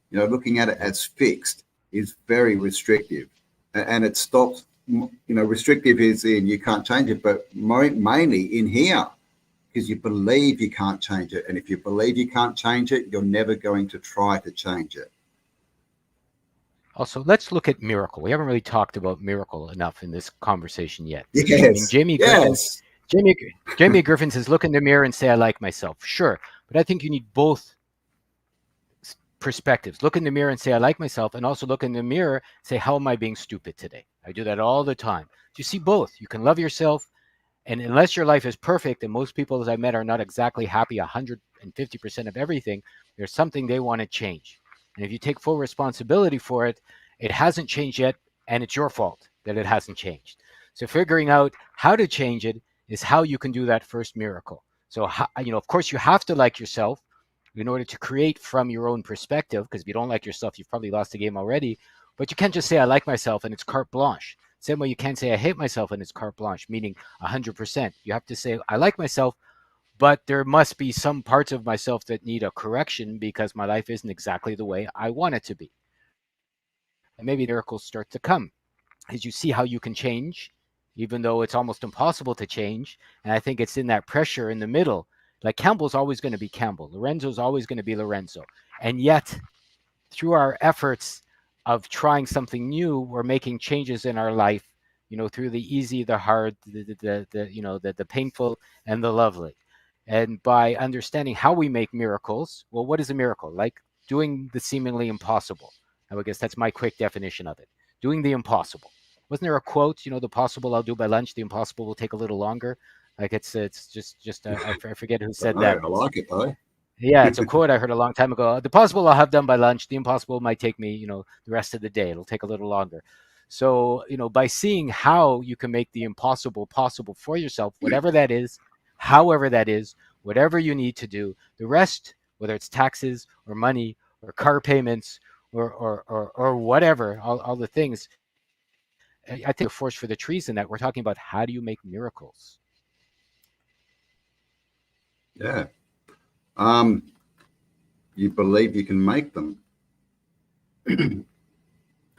You know, looking at it as fixed is very restrictive, and it stops. You know, restrictive is in you can't change it, but mainly in here, because you believe you can't change it, and if you believe you can't change it, you're never going to try to change it. Also, let's look at miracle. We haven't really talked about miracle enough in this conversation yet. I mean, Yes, yes, Jamie Griffin says, look in the mirror and say, I like myself. Sure. But I think you need both perspectives. Look in the mirror and say, I like myself. And also look in the mirror and say, how am I being stupid today? I do that all the time. You see both. You can love yourself. And unless your life is perfect, and most people, as I met, are not exactly happy 150% of everything, there's something they want to change. And if you take full responsibility for it, it hasn't changed yet, and it's your fault that it hasn't changed. So figuring out how to change it is how you can do that first miracle. So, you know, of course, you have to like yourself in order to create from your own perspective, because if you don't like yourself, you've probably lost the game already. But you can't just say, I like myself, and it's carte blanche. Same way you can't say, I hate myself, and it's carte blanche, meaning 100%. You have to say, I like myself, but there must be some parts of myself that need a correction because my life isn't exactly the way I want it to be. And maybe miracles start to come. is you see how you can change, even though it's almost impossible to change. And I think it's in that pressure in the middle. Like Campbell's always going to be Campbell, Lorenzo's always going to be Lorenzo. And yet, through our efforts of trying something new, we're making changes in our life, through the easy, the hard, the painful and the lovely. And by understanding how we make miracles, well, what is a miracle? Like doing the seemingly impossible. I guess that's my quick definition of it. Doing the impossible. Wasn't there a quote, the possible I'll do by lunch, the impossible will take a little longer? Like it's just I forget who said No, that. I like it though. Yeah, it's a quote I heard a long time ago. The possible I'll have done by lunch. The impossible might take me, the rest of the day. It'll take a little longer. So, by seeing how you can make the impossible possible for yourself, whatever that is, however that is, whatever you need to do, the rest, whether it's taxes or money or car payments or whatever, all the things, I think the force for the trees in that we're talking about how do you make miracles? Yeah. You believe you can make them.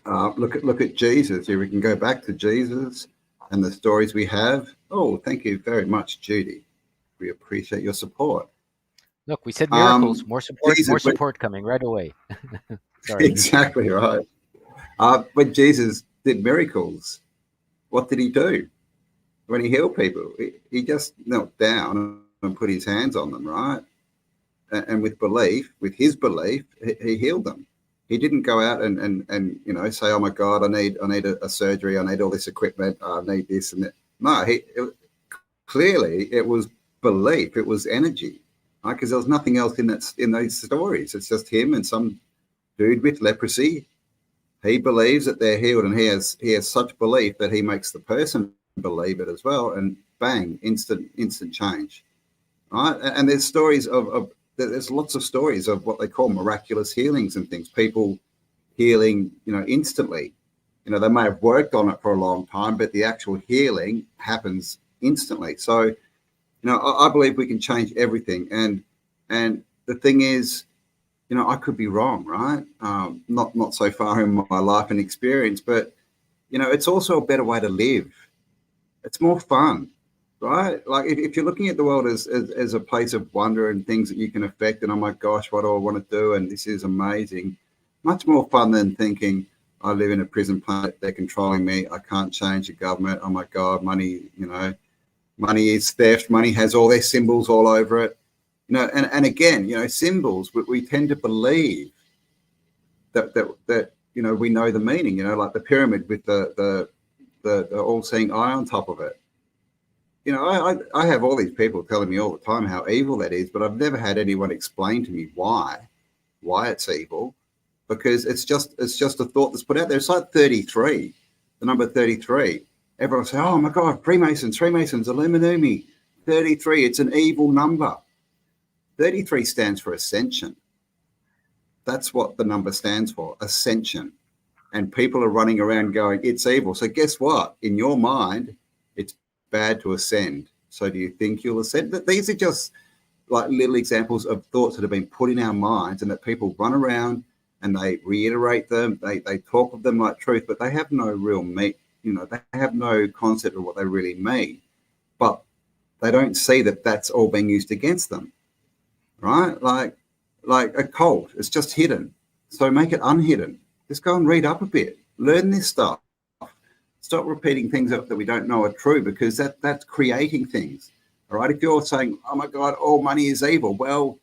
Look at Jesus. Here we can go back to Jesus and the stories we have. Oh, thank you very much, Judy. We appreciate your support. Look, we said miracles. More support. Jesus, more support coming right away. Sorry. Exactly right. When Jesus did miracles, what did he do? When he healed people, he just knelt down and put his hands on them, right? And with his belief, he healed them. He didn't go out and say, oh my God, I need a surgery, I need all this equipment, I need this and that. No, clearly it was belief, it was energy, right? Because there was nothing else in those stories. It's just him and some dude with leprosy. He believes that they're healed, and he has such belief that he makes the person believe it as well, and bang, instant change, right? And there's stories there's lots of stories of what they call miraculous healings and things. People healing, instantly. They may have worked on it for a long time, but the actual healing happens instantly. So, I believe we can change everything. And the thing is, I could be wrong, right? Not so far in my life and experience, but, it's also a better way to live. It's more fun. Right? Like if you're looking at the world as a place of wonder and things that you can affect, and oh my gosh, what do I want to do? And this is amazing. Much more fun than thinking I live in a prison planet, they're controlling me, I can't change the government. Oh my God, money, money is theft. Money has all their symbols all over it. And again, symbols, we tend to believe that we know the meaning, like the pyramid with the all-seeing eye on top of it. I have all these people telling me all the time how evil that is, but I've never had anyone explain to me why it's evil, because it's just a thought that's put out there. It's like 33, the number 33. Everyone say, oh my God, Freemasons, Illuminati, 33. It's an evil number. 33 stands for ascension. That's what the number stands for, ascension. And people are running around going, it's evil. So guess what? In your mind, it's bad to ascend. So do you think you'll ascend? These are just like little examples of thoughts that have been put in our minds, and that people run around and they reiterate them. They talk of them like truth, but they have no real meat. They have no concept of what they really mean. But they don't see that that's all being used against them, right? Like a cult, it's just hidden. So make it unhidden. Just go and read up a bit. Learn this stuff. Stop repeating things that we don't know are true, because that's creating things. All right. If you're saying, oh my God, all money is evil. Well,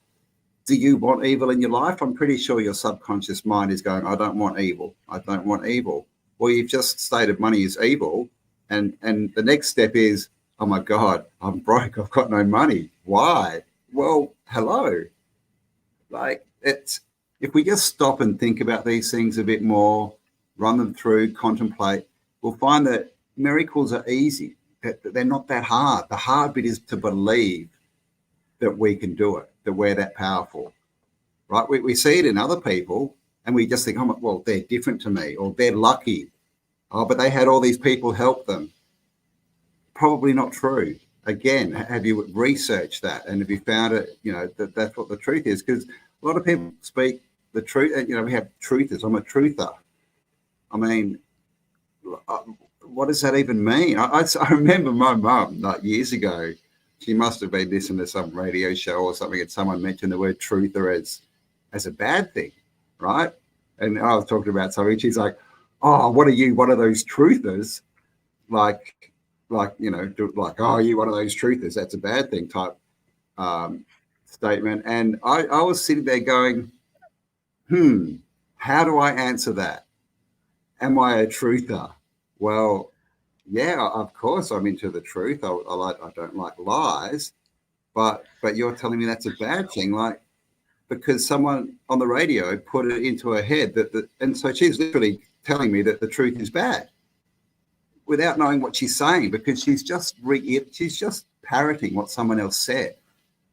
do you want evil in your life? I'm pretty sure your subconscious mind is going, I don't want evil. I don't want evil. Well, you've just stated money is evil. And the next step is, oh my God, I'm broke. I've got no money. Why? Well, hello. Like if we just stop and think about these things a bit more, run them through, contemplate, we'll find that miracles are easy. They're not that hard. The hard bit is to believe that we can do it, that we're that powerful, right? We see it in other people, and we just think, oh, well, they're different to me, or they're lucky. Oh, but they had all these people help them. Probably not true. Again, have you researched that? And have you found it, that that's what the truth is? Because a lot of people speak the truth. We have truthers. I'm a truther. I mean, what does that even mean? I remember my mum, like years ago, she must have been listening to some radio show or something, and someone mentioned the word truther as a bad thing, right? And I was talking about something. She's like, "Oh, what are you? One of those truthers?" Like oh, you one of those truthers? That's a bad thing type statement. And I was sitting there going, how do I answer that? Am I a truther? Well, yeah, of course I'm into the truth. I don't like lies, but you're telling me that's a bad thing, like because someone on the radio put it into her head and so she's literally telling me that the truth is bad without knowing what she's saying, because she's just parroting what someone else said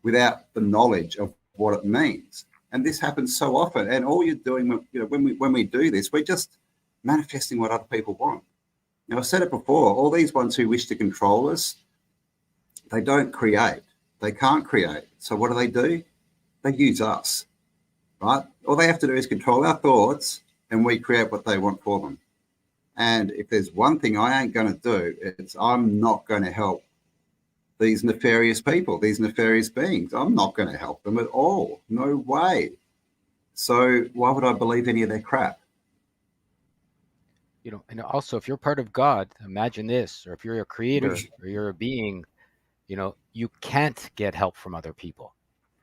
without the knowledge of what it means. And this happens so often. And all you're doing, when we do this, we're just manifesting what other people want. Now, I've said it before, all these ones who wish to control us, they don't create. They can't create. So what do? They use us, right? All they have to do is control our thoughts and we create what they want for them. And if there's one thing I ain't going to do, it's I'm not going to help these nefarious people, these nefarious beings. I'm not going to help them at all. No way. So why would I believe any of their crap? And also, if you're part of God, imagine this, or if you're a creator or you're a being, you can't get help from other people.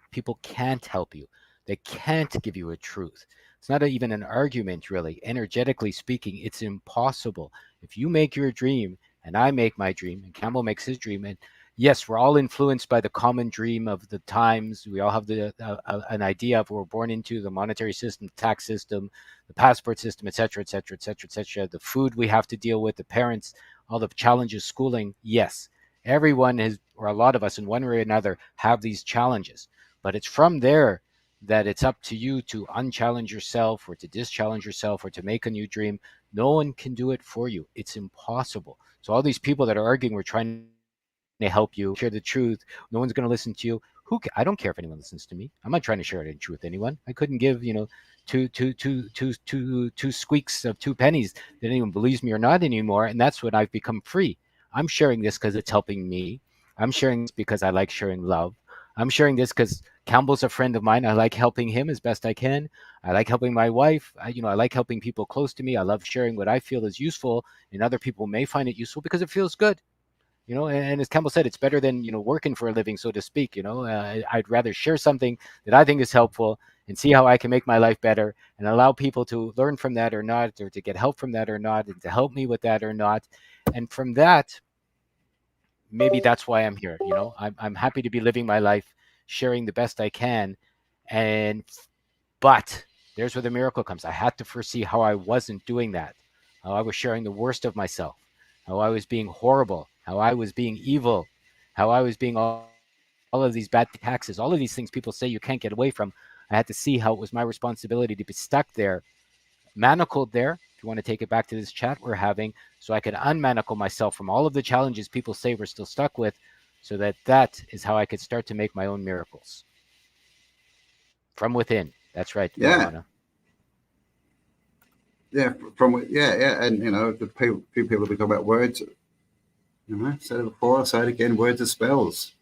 People can't help you. They can't give you a truth. It's not even an argument, really. Energetically speaking, it's impossible. If you make your dream and I make my dream and Campbell makes his dream, and yes, we're all influenced by the common dream of the times. We all have an idea of what we're born into, the monetary system, the tax system, the passport system, et cetera, et cetera, et cetera, et cetera, the food we have to deal with, the parents, all the challenges, schooling. Yes, everyone is, or a lot of us in one way or another, have these challenges. But it's from there that it's up to you to unchallenge yourself or to dischallenge yourself or to make a new dream. No one can do it for you. It's impossible. So all these people that are arguing, we're trying to help you share the truth. No one's going to listen to you. I don't care if anyone listens to me. I'm not trying to share the truth with anyone. I couldn't give, two squeaks of 2 pennies that anyone believes me or not anymore. And that's when I've become free. I'm sharing this because it's helping me. I'm sharing this because I like sharing love. I'm sharing this because Campbell's a friend of mine. I like helping him as best I can. I like helping my wife. I like helping people close to me. I love sharing what I feel is useful, and other people may find it useful because it feels good. And as Campbell said, it's better than, working for a living, so to speak. I'd rather share something that I think is helpful and see how I can make my life better and allow people to learn from that or not, or to get help from that or not, and to help me with that or not. And from that, maybe that's why I'm here. I'm happy to be living my life, sharing the best I can. But there's where the miracle comes. I had to foresee how I wasn't doing that, how I was sharing the worst of myself, how I was being horrible, how I was being evil, how I was being all of these bad taxes, all of these things people say you can't get away from. I had to see how it was my responsibility to be stuck there, manacled there, if you want to take it back to this chat we're having, so I could unmanacle myself from all of the challenges people say we're still stuck with, so that is how I could start to make my own miracles. From within. That's right, Johanna. Yeah, and the few people have been talking about words. Said it before, I'll say it again. Words are spells.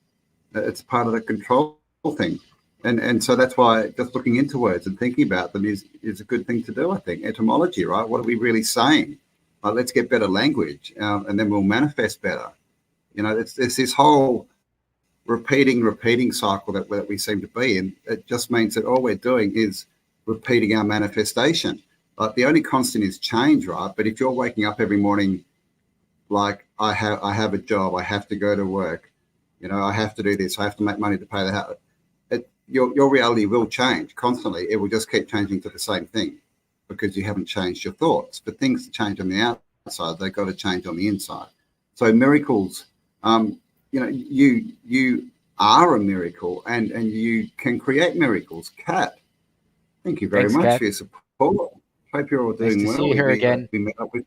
It's part of the control thing, and so that's why just looking into words and thinking about them is a good thing to do. I think etymology, right? What are we really saying? Let's get better language, and then we'll manifest better. It's this whole repeating cycle that we seem to be in. It just means that all we're doing is repeating our manifestation. Like the only constant is change, right? But if you're waking up every morning like I have a job, I have to go to work, I have to do this, I have to make money to pay the house, your reality will change constantly. It will just keep changing to the same thing because you haven't changed your thoughts. For things to change on the outside, they've got to change on the inside. So miracles, you are a miracle and you can create miracles. Kat, thank you very much Kat. for your support. Hope you're all doing nice to well. See her again. We met up with,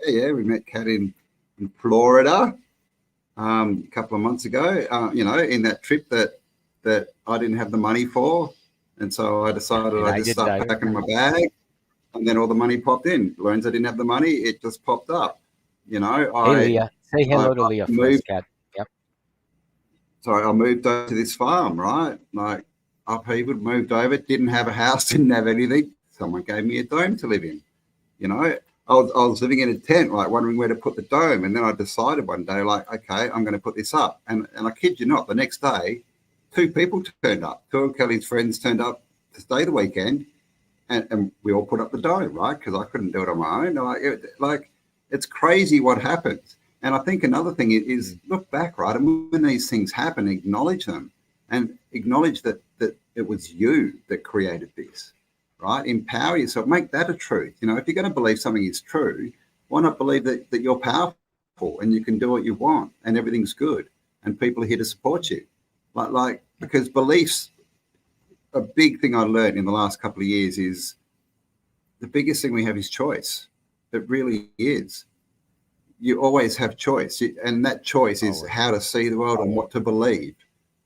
we met Kat in Florida a couple of months ago. In that trip that I didn't have the money for, and so I decided I'd just start packing my bag. and then all the money popped in. Learns I didn't have the money, it just popped up. You know, Hey, Leah. Say I hello to Leah for us, moved. cat. Yep. Sorry, I moved over to this farm, right? Like, upheaval, moved over, didn't have a house, didn't have anything. Someone gave me a dome to live in. You know, I was living in a tent, like wondering where to put the dome, and then I decided one day, like, okay, I'm going to put this up. And I kid you not, the next day, two people turned up. Two of Kelly's friends turned up to stay the weekend, and we all put up the dome, right? Because I couldn't do it on my own. Like, it's crazy what happens. And I think another thing is look back, right? And when these things happen, acknowledge them and acknowledge that it was you that created this, right? Empower yourself. Make that a truth. You know, if you're going to believe something is true, why not believe that you're powerful and you can do what you want and everything's good and people are here to support you? Because beliefs, a big thing I learned in the last couple of years is the biggest thing we have is choice. It really is. You always have choice, and that choice is how to see the world and what to believe,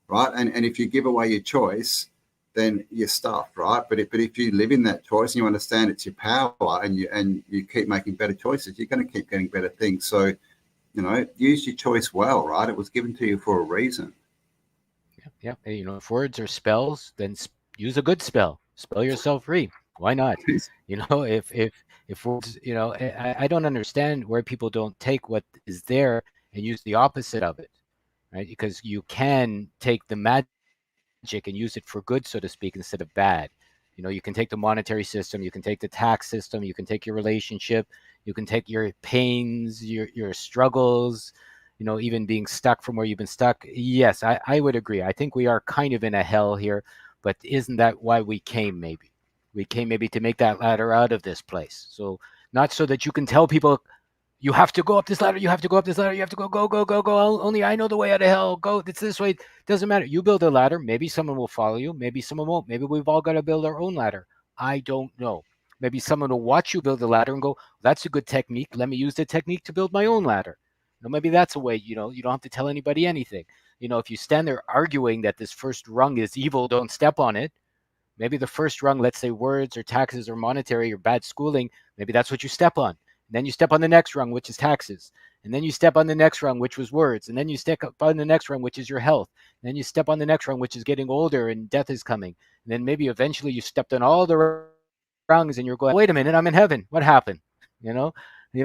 right? And if you give away your choice, then you're stuffed, right? But if you live in that choice and you understand it's your power and you keep making better choices, you're going to keep getting better things. So, you know, use your choice well, right? It was given to you for a reason. Yeah. Hey, you know, if words are spells, then use a good spell. Spell yourself free. Why not? You know, if words, you know, I don't understand where people don't take what is there and use the opposite of it, right? Because you can take the magic and use it for good, so to speak, instead of bad. You know, you can take the monetary system, you can take the tax system, you can take your relationship, you can take your pains, your struggles, you know, even being stuck from where you've been stuck. Yes, I would agree. I think we are kind of in a hell here, but isn't that why we came? Maybe we came maybe to make that ladder out of this place. So not so that you can tell people you have to go up this ladder. You have to go up this ladder. You have to go. Only I know the way out of hell. Go. It's this way. Doesn't matter. You build a ladder. Maybe someone will follow you. Maybe someone won't. Maybe we've all got to build our own ladder. I don't know. Maybe someone will watch you build a ladder and go, that's a good technique. Let me use the technique to build my own ladder. You know, maybe that's a way, you know, you don't have to tell anybody anything. You know, if you stand there arguing that this first rung is evil, don't step on it. Maybe the first rung, let's say words or taxes or monetary or bad schooling, maybe that's what you step on. And then you step on the next rung, which is taxes. And then you step on the next rung, which was words. And then you step up on the next rung, which is your health. And then you step on the next rung, which is getting older and death is coming. And then maybe eventually you stepped on all the rungs and you're going, wait a minute, I'm in heaven. What happened? You know,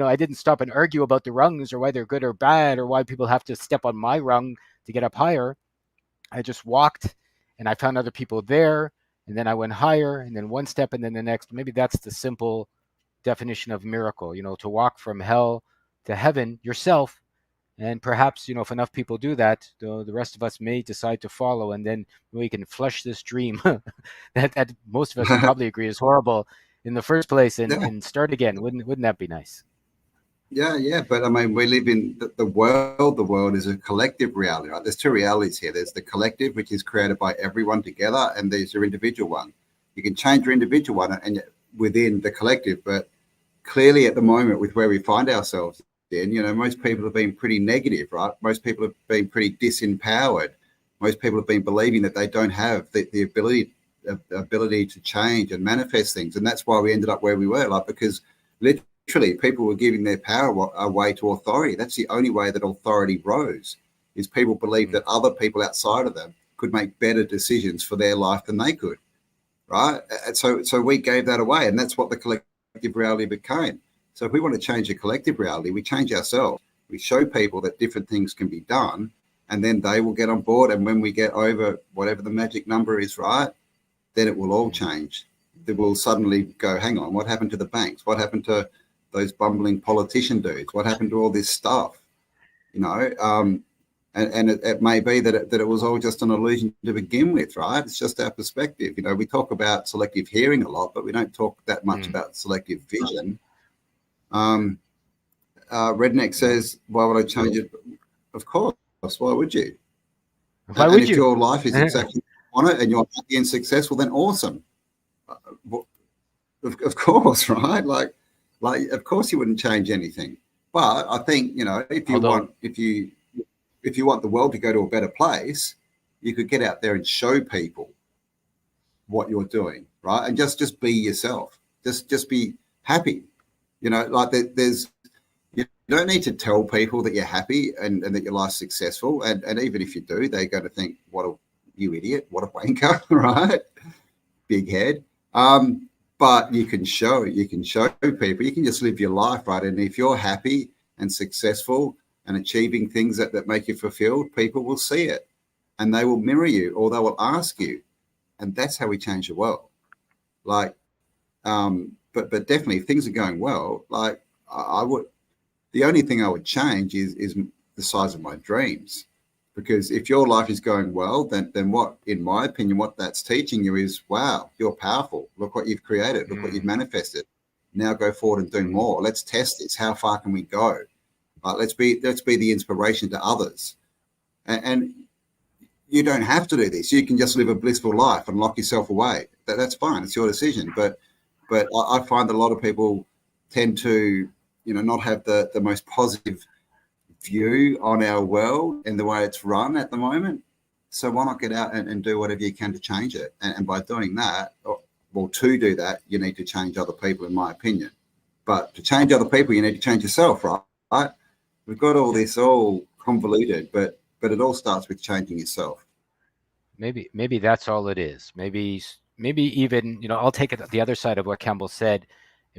I didn't stop and argue about the rungs or why they're good or bad or why people have to step on my rung to get up higher. I just walked and I found other people there. And then I went higher and then one step and then the next. Maybe that's the simple definition of miracle, you know, to walk from hell to heaven yourself. And perhaps, you know, if enough people do that, the rest of us may decide to follow, and then we can flush this dream that most of us would probably agree is horrible in the first place and, Yeah. and start again. Wouldn't that be nice? Yeah. But I mean, we live in the world. The world is a collective reality, right? There's two realities here. There's the collective, which is created by everyone together, and there's your individual one. You can change your individual one and within the collective, but clearly at the moment with where we find ourselves in, you know, most people have been pretty negative, right? Most people have been pretty disempowered. Most people have been believing that they don't have the ability to change and manifest things. And that's why we ended up where we were, like, because literally people were giving their power away to authority. That's the only way that authority rose, is people believed that other people outside of them could make better decisions for their life than they could, right? And so we gave that away, and that's what the collective reality became. So if we want to change the collective reality, we change ourselves. We show people that different things can be done, and then they will get on board. And when we get over whatever the magic number is, right, then it will all change. They will suddenly go, hang on, what happened to the banks? What happened to those bumbling politician dudes? What happened to all this stuff? You know, and it may be that it was all just an illusion to begin with, right? It's just our perspective. You know, we talk about selective hearing a lot, but we don't talk that much about selective vision. Redneck says, why would I change it? Of course, why would you? Why And would if you? your life is exactly on it and you're happy and successful, then awesome. Of course, right? Like, of course you wouldn't change anything. But I think, you know, if you want the world to go to a better place, you could get out there and show people what you're doing, right? And just be yourself. Just be happy. You know, like there's you don't need to tell people that you're happy and that your life's successful. And even if you do, they're going to think, what a you idiot, what a wanker, right? Big head. But you can show people, you can just live your life, right? And if you're happy and successful and achieving things that make you fulfilled, people will see it and they will mirror you or they will ask you. And that's how we change the world. Like, but definitely if things are going well, like I would, the only thing I would change is the size of my dreams. Because if your life is going well, then what, in my opinion, what that's teaching you is, wow, you're powerful. Look what you've created. Look what you've manifested. Now go forward and do more. Let's test this. How far can we go? Let's be the inspiration to others. And you don't have to do this. You can just live a blissful life and lock yourself away. That's fine. It's your decision. But I find that a lot of people tend to, not have the most positive view on our world and the way it's run at the moment. So why not get out and do whatever you can to change it? And by doing that, well, to do that, you need to change other people, in my opinion. But to change other people, you need to change yourself, right? We've got all this all convoluted, but it all starts with changing yourself. Maybe that's all it is. Maybe even, I'll take it the other side of what Campbell said.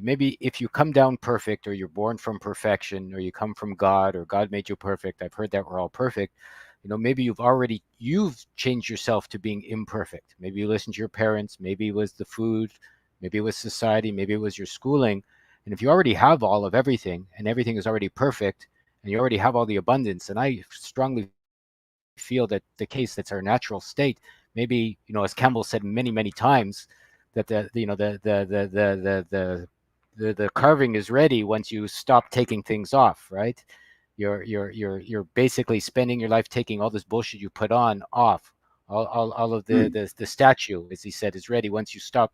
Maybe if you come down perfect, or you're born from perfection, or you come from God, or God made you perfect. I've heard that we're all perfect. Maybe you've changed yourself to being imperfect. Maybe you listened to your parents. Maybe it was the food. Maybe it was society. Maybe it was your schooling. And if you already have all of everything, and everything is already perfect, and you already have all the abundance, and I strongly feel that the case, that's our natural state. Maybe, as Campbell said many, many times, that the carving is ready once you stop taking things off, right? You're basically spending your life taking all this bullshit you put on off. All of the statue, as he said, is ready once you stop,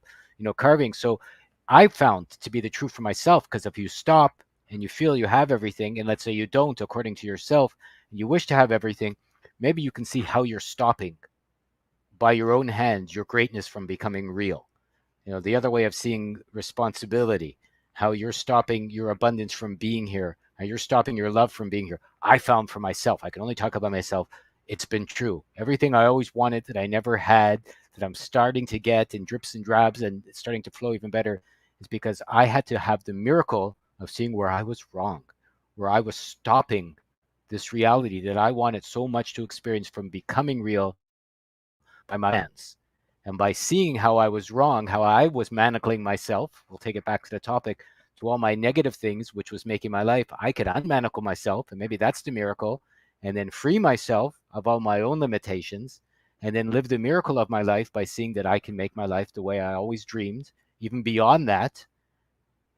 carving. So I found to be the truth for myself, because if you stop and you feel you have everything, and let's say you don't, according to yourself, and you wish to have everything, maybe you can see how you're stopping by your own hands your greatness from becoming real. The other way of seeing responsibility, how you're stopping your abundance from being here, how you're stopping your love from being here. I found for myself, I can only talk about myself, it's been true. Everything I always wanted that I never had, that I'm starting to get in drips and drabs, and it's starting to flow even better, is because I had to have the miracle of seeing where I was wrong, where I was stopping this reality that I wanted so much to experience from becoming real by my hands. And by seeing how I was wrong, how I was manacling myself, we'll take it back to the topic, to all my negative things, which was making my life, I could unmanacle myself, and maybe that's the miracle, and then free myself of all my own limitations, and then live the miracle of my life by seeing that I can make my life the way I always dreamed, even beyond that.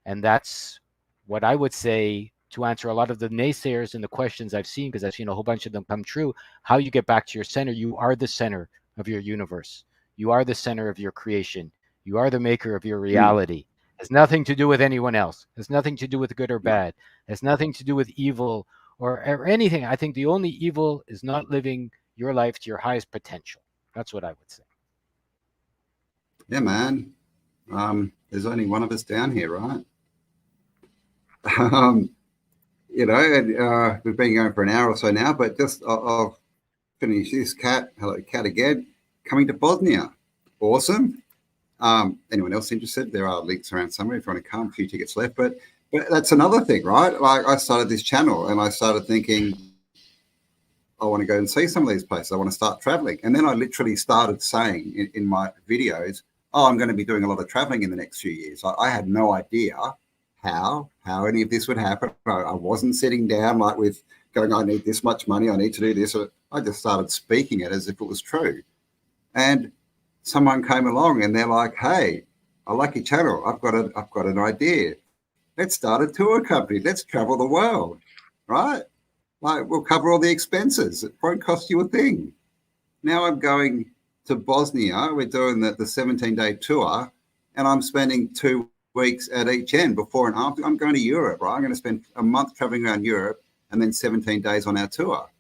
And that's what I would say, to answer a lot of the naysayers and the questions I've seen, because I've seen a whole bunch of them come true. How you get back to your center. You are the center of your universe. You are the center of your creation. You are the maker of your reality. It has nothing to do with anyone else. It has nothing to do with good or bad. It has nothing to do with evil or anything. I think the only evil is not living your life to your highest potential. That's what I would say. Yeah, man. There's only one of us down here, right? And, we've been going for an hour or so now, but just I'll finish this. Hello, Cat again, coming to Bosnia. Awesome. Anyone else interested? There are links around somewhere if you want to come. A few tickets left, but that's another thing, right? Like, I started this channel and I started thinking, I want to go and see some of these places. I want to start traveling. And then I literally started saying in my videos, oh, I'm going to be doing a lot of traveling in the next few years. I had no idea how any of this would happen. I wasn't sitting down like with going, I need this much money, I need to do this. I just started speaking it as if it was true. And someone came along and they're like, hey, I like your channel. I've got an idea. Let's start a tour company. Let's travel the world, right? Like, we'll cover all the expenses. It won't cost you a thing. Now I'm going to Bosnia. We're doing the 17-day tour, and I'm spending 2 weeks at each end before and after. I'm going to Europe, right? I'm going to spend a month traveling around Europe and then 17 days on our tour.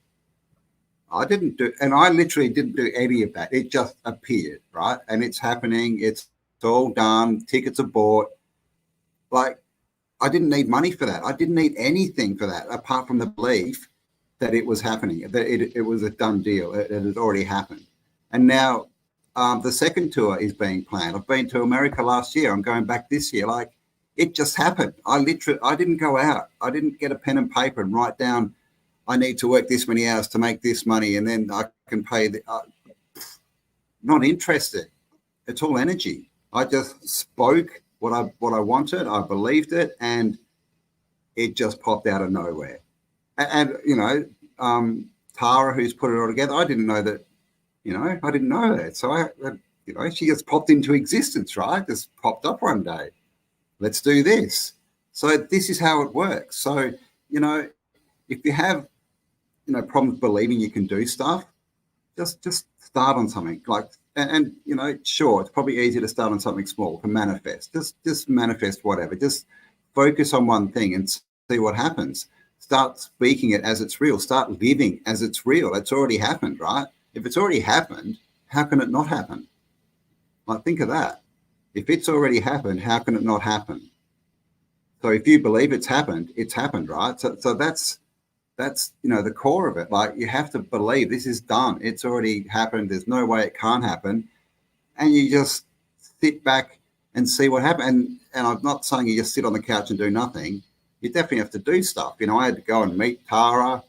I literally didn't do any of that. It just appeared, right? And it's happening. It's all done. Tickets are bought. Like, I didn't need money for that. I didn't need anything for that apart from the belief that it was happening, that it was a done deal. It had already happened. And now the second tour is being planned. I've been to America last year. I'm going back this year. Like, it just happened. I didn't go out. I didn't get a pen and paper and write down, I need to work this many hours to make this money, and then I can pay the. Not interested. It's all energy. I just spoke what I wanted. I believed it, and it just popped out of nowhere. And Tara, who's put it all together, I didn't know that. I didn't know that. So she just popped into existence, right? Just popped up one day. Let's do this. So this is how it works. So if you have problems believing you can do stuff, just start on something. Like, and sure, it's probably easier to start on something small, to manifest. Just manifest whatever. Just focus on one thing and see what happens. Start speaking it as it's real. Start living as it's real. It's already happened, right? If it's already happened, how can it not happen? Like, think of that. If it's already happened, how can it not happen? So if you believe it's happened, right? So that's the core of it. Like, you have to believe this is done. It's already happened. There's no way it can't happen. And you just sit back and see what happens. And I'm not saying you just sit on the couch and do nothing. You definitely have to do stuff. I had to go and meet Tara.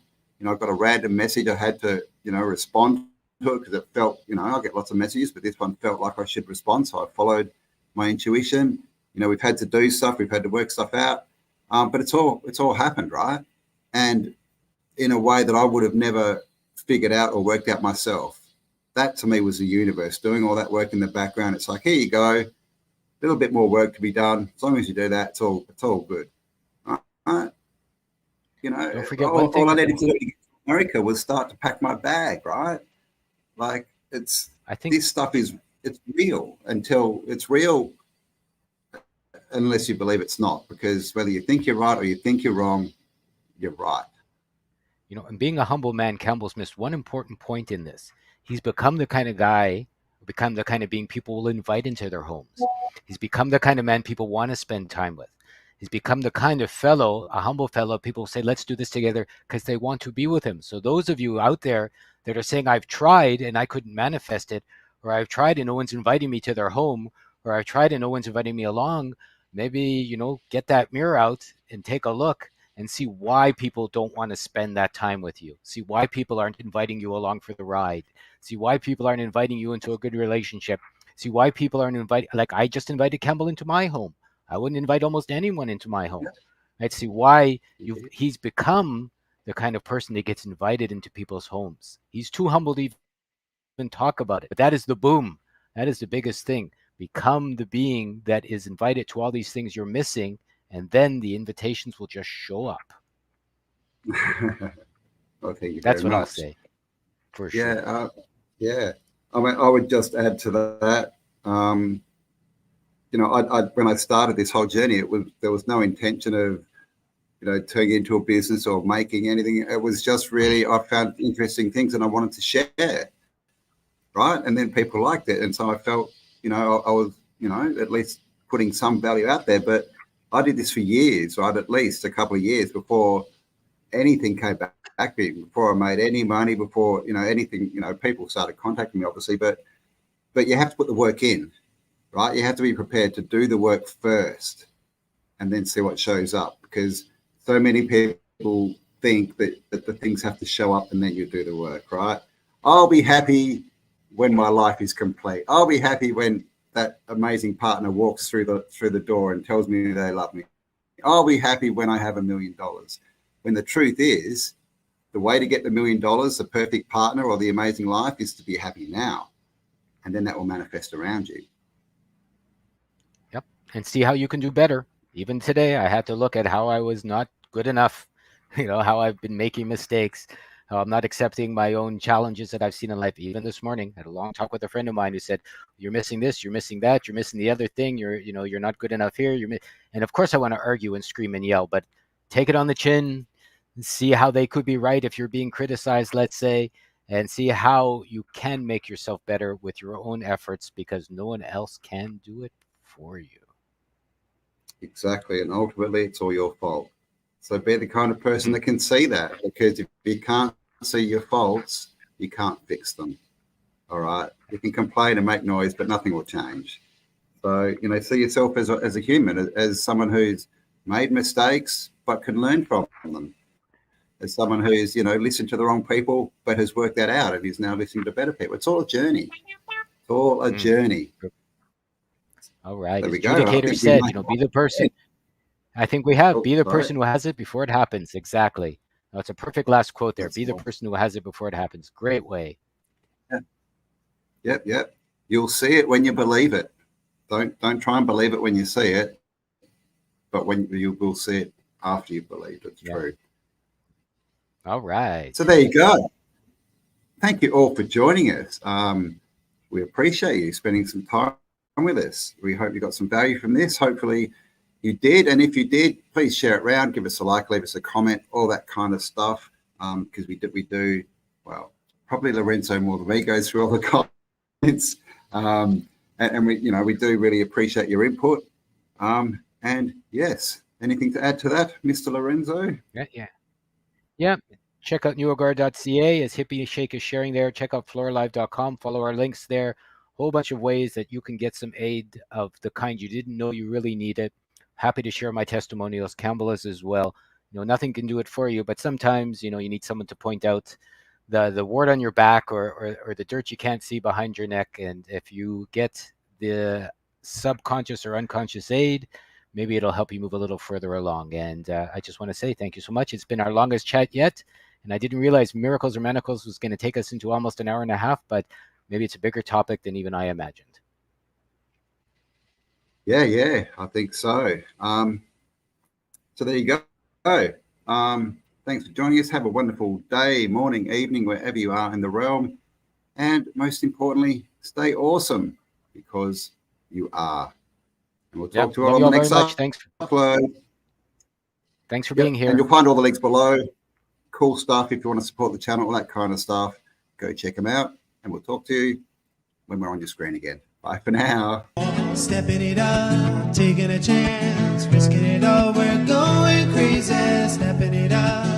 I got a random message. I had to, respond to it because it felt, I get lots of messages, but this one felt like I should respond. So I followed my intuition. We've had to do stuff. We've had to work stuff out. But it's all happened, right? And in a way that I would have never figured out or worked out myself. That to me was the universe doing all that work in the background. It's like, here you go, a little bit more work to be done. As long as you do that, it's all good. Right? Don't forget one thing. All I needed to do to get to America was start to pack my bag, right? Like, I think this stuff it's real until it's real, unless you believe it's not, because whether you think you're right or you think you're wrong, you're right. And being a humble man, Campbell's missed one important point in this. He's become the kind of guy, become the kind of being people will invite into their homes. He's become the kind of man people want to spend time with. He's become the kind of fellow, a humble fellow, people say, let's do this together because they want to be with him. So those of you out there that are saying, I've tried and I couldn't manifest it, or I've tried and no one's inviting me to their home, or I've tried and no one's inviting me along, maybe, get that mirror out and take a look and see why people don't want to spend that time with you. See why people aren't inviting you along for the ride. See why people aren't inviting you into a good relationship. See why people aren't inviting, like I just invited Campbell into my home. I wouldn't invite almost anyone into my home. I'd see why he's become the kind of person that gets invited into people's homes. He's too humble to even talk about it. But that is the boom. That is the biggest thing. Become the being that is invited to all these things you're missing, and then the invitations will just show up. Well, thank you That's very what I'll much. say, for Yeah, sure. yeah. I mean, I would just add to that. When I started this whole journey, there was no intention of turning into a business or making anything. It was just really, I found interesting things and I wanted to share, right? And then people liked it, and so I felt I was at least putting some value out there. But I did this for years, right? At least a couple of years before anything came back before I made any money, before anything. People started contacting me, obviously, but you have to put the work in, right? You have to be prepared to do the work first and then see what shows up, because so many people think that the things have to show up and then you do the work, right? I'll be happy when my life is complete. I'll be happy when that amazing partner walks through the door and tells me they love me. I'll be happy when I have $1 million. When the truth is, the way to get the $1 million, the perfect partner or the amazing life, is to be happy now. And then that will manifest around you. Yep. And see how you can do better. Even today, I had to look at how I was not good enough, how I've been making mistakes, how I'm not accepting my own challenges that I've seen in life. Even this morning, I had a long talk with a friend of mine who said, you're missing this, you're missing that, you're missing the other thing, you're not good enough here. And of course, I want to argue and scream and yell, but take it on the chin, see how they could be right if you're being criticized, let's say, and see how you can make yourself better with your own efforts, because no one else can do it for you. Exactly. And ultimately, it's all your fault. So be the kind of person that can see that, because if you can't see your faults, you can't fix them. All right. You can complain and make noise, but nothing will change. So, see yourself as a human, as someone who's made mistakes, but can learn from them. As someone who's, listened to the wrong people, but has worked that out and is now listening to better people. It's all a journey. It's all a journey. All right. There As we go. I Judicator think said, be the person. I think we have. Be the sorry. person who has it before it happens. Exactly. That's a perfect last quote there. That's Be the person who has it before it happens. Great way. Yep. You'll see it when you believe it. Don't try and believe it when you see it, but when you will see it after you believe it's true. All right. So there you go. Thank you all for joining us. We appreciate you spending some time with us. We hope you got some value from this. Hopefully you did. And if you did, please share it around, give us a like, leave us a comment, all that kind of stuff. Because we do, well, probably Lorenzo more than me goes through all the comments. And we do really appreciate your input. And yes, anything to add to that, Mr. Lorenzo? Yeah. Check out newaguard.ca, as Hippie Shake is sharing there. Check out flooralive.com. Follow our links there. Whole bunch of ways that you can get some aid of the kind you didn't know you really needed. Happy to share my testimonials. Campbell is as well. Nothing can do it for you, but sometimes, you need someone to point out the wart on your back or the dirt you can't see behind your neck. And if you get the subconscious or unconscious aid, maybe it'll help you move a little further along. And I just want to say thank you so much. It's been our longest chat yet. And I didn't realize Miracles or Manacles was going to take us into almost an hour and a half, but maybe it's a bigger topic than even I imagined. Yeah, I think so. So there you go. Thanks for joining us. Have a wonderful day, morning, evening, wherever you are in the realm. And most importantly, stay awesome, because you are. And we'll talk to you all on the next upload. Thanks for being here. And you'll find all the links below. Cool stuff. If you want to support the channel, all that kind of stuff, go check them out. And we'll talk to you when we're on your screen again. Bye for now. Stepping it up, taking a chance, risking it all, we're going crazy, stepping it up.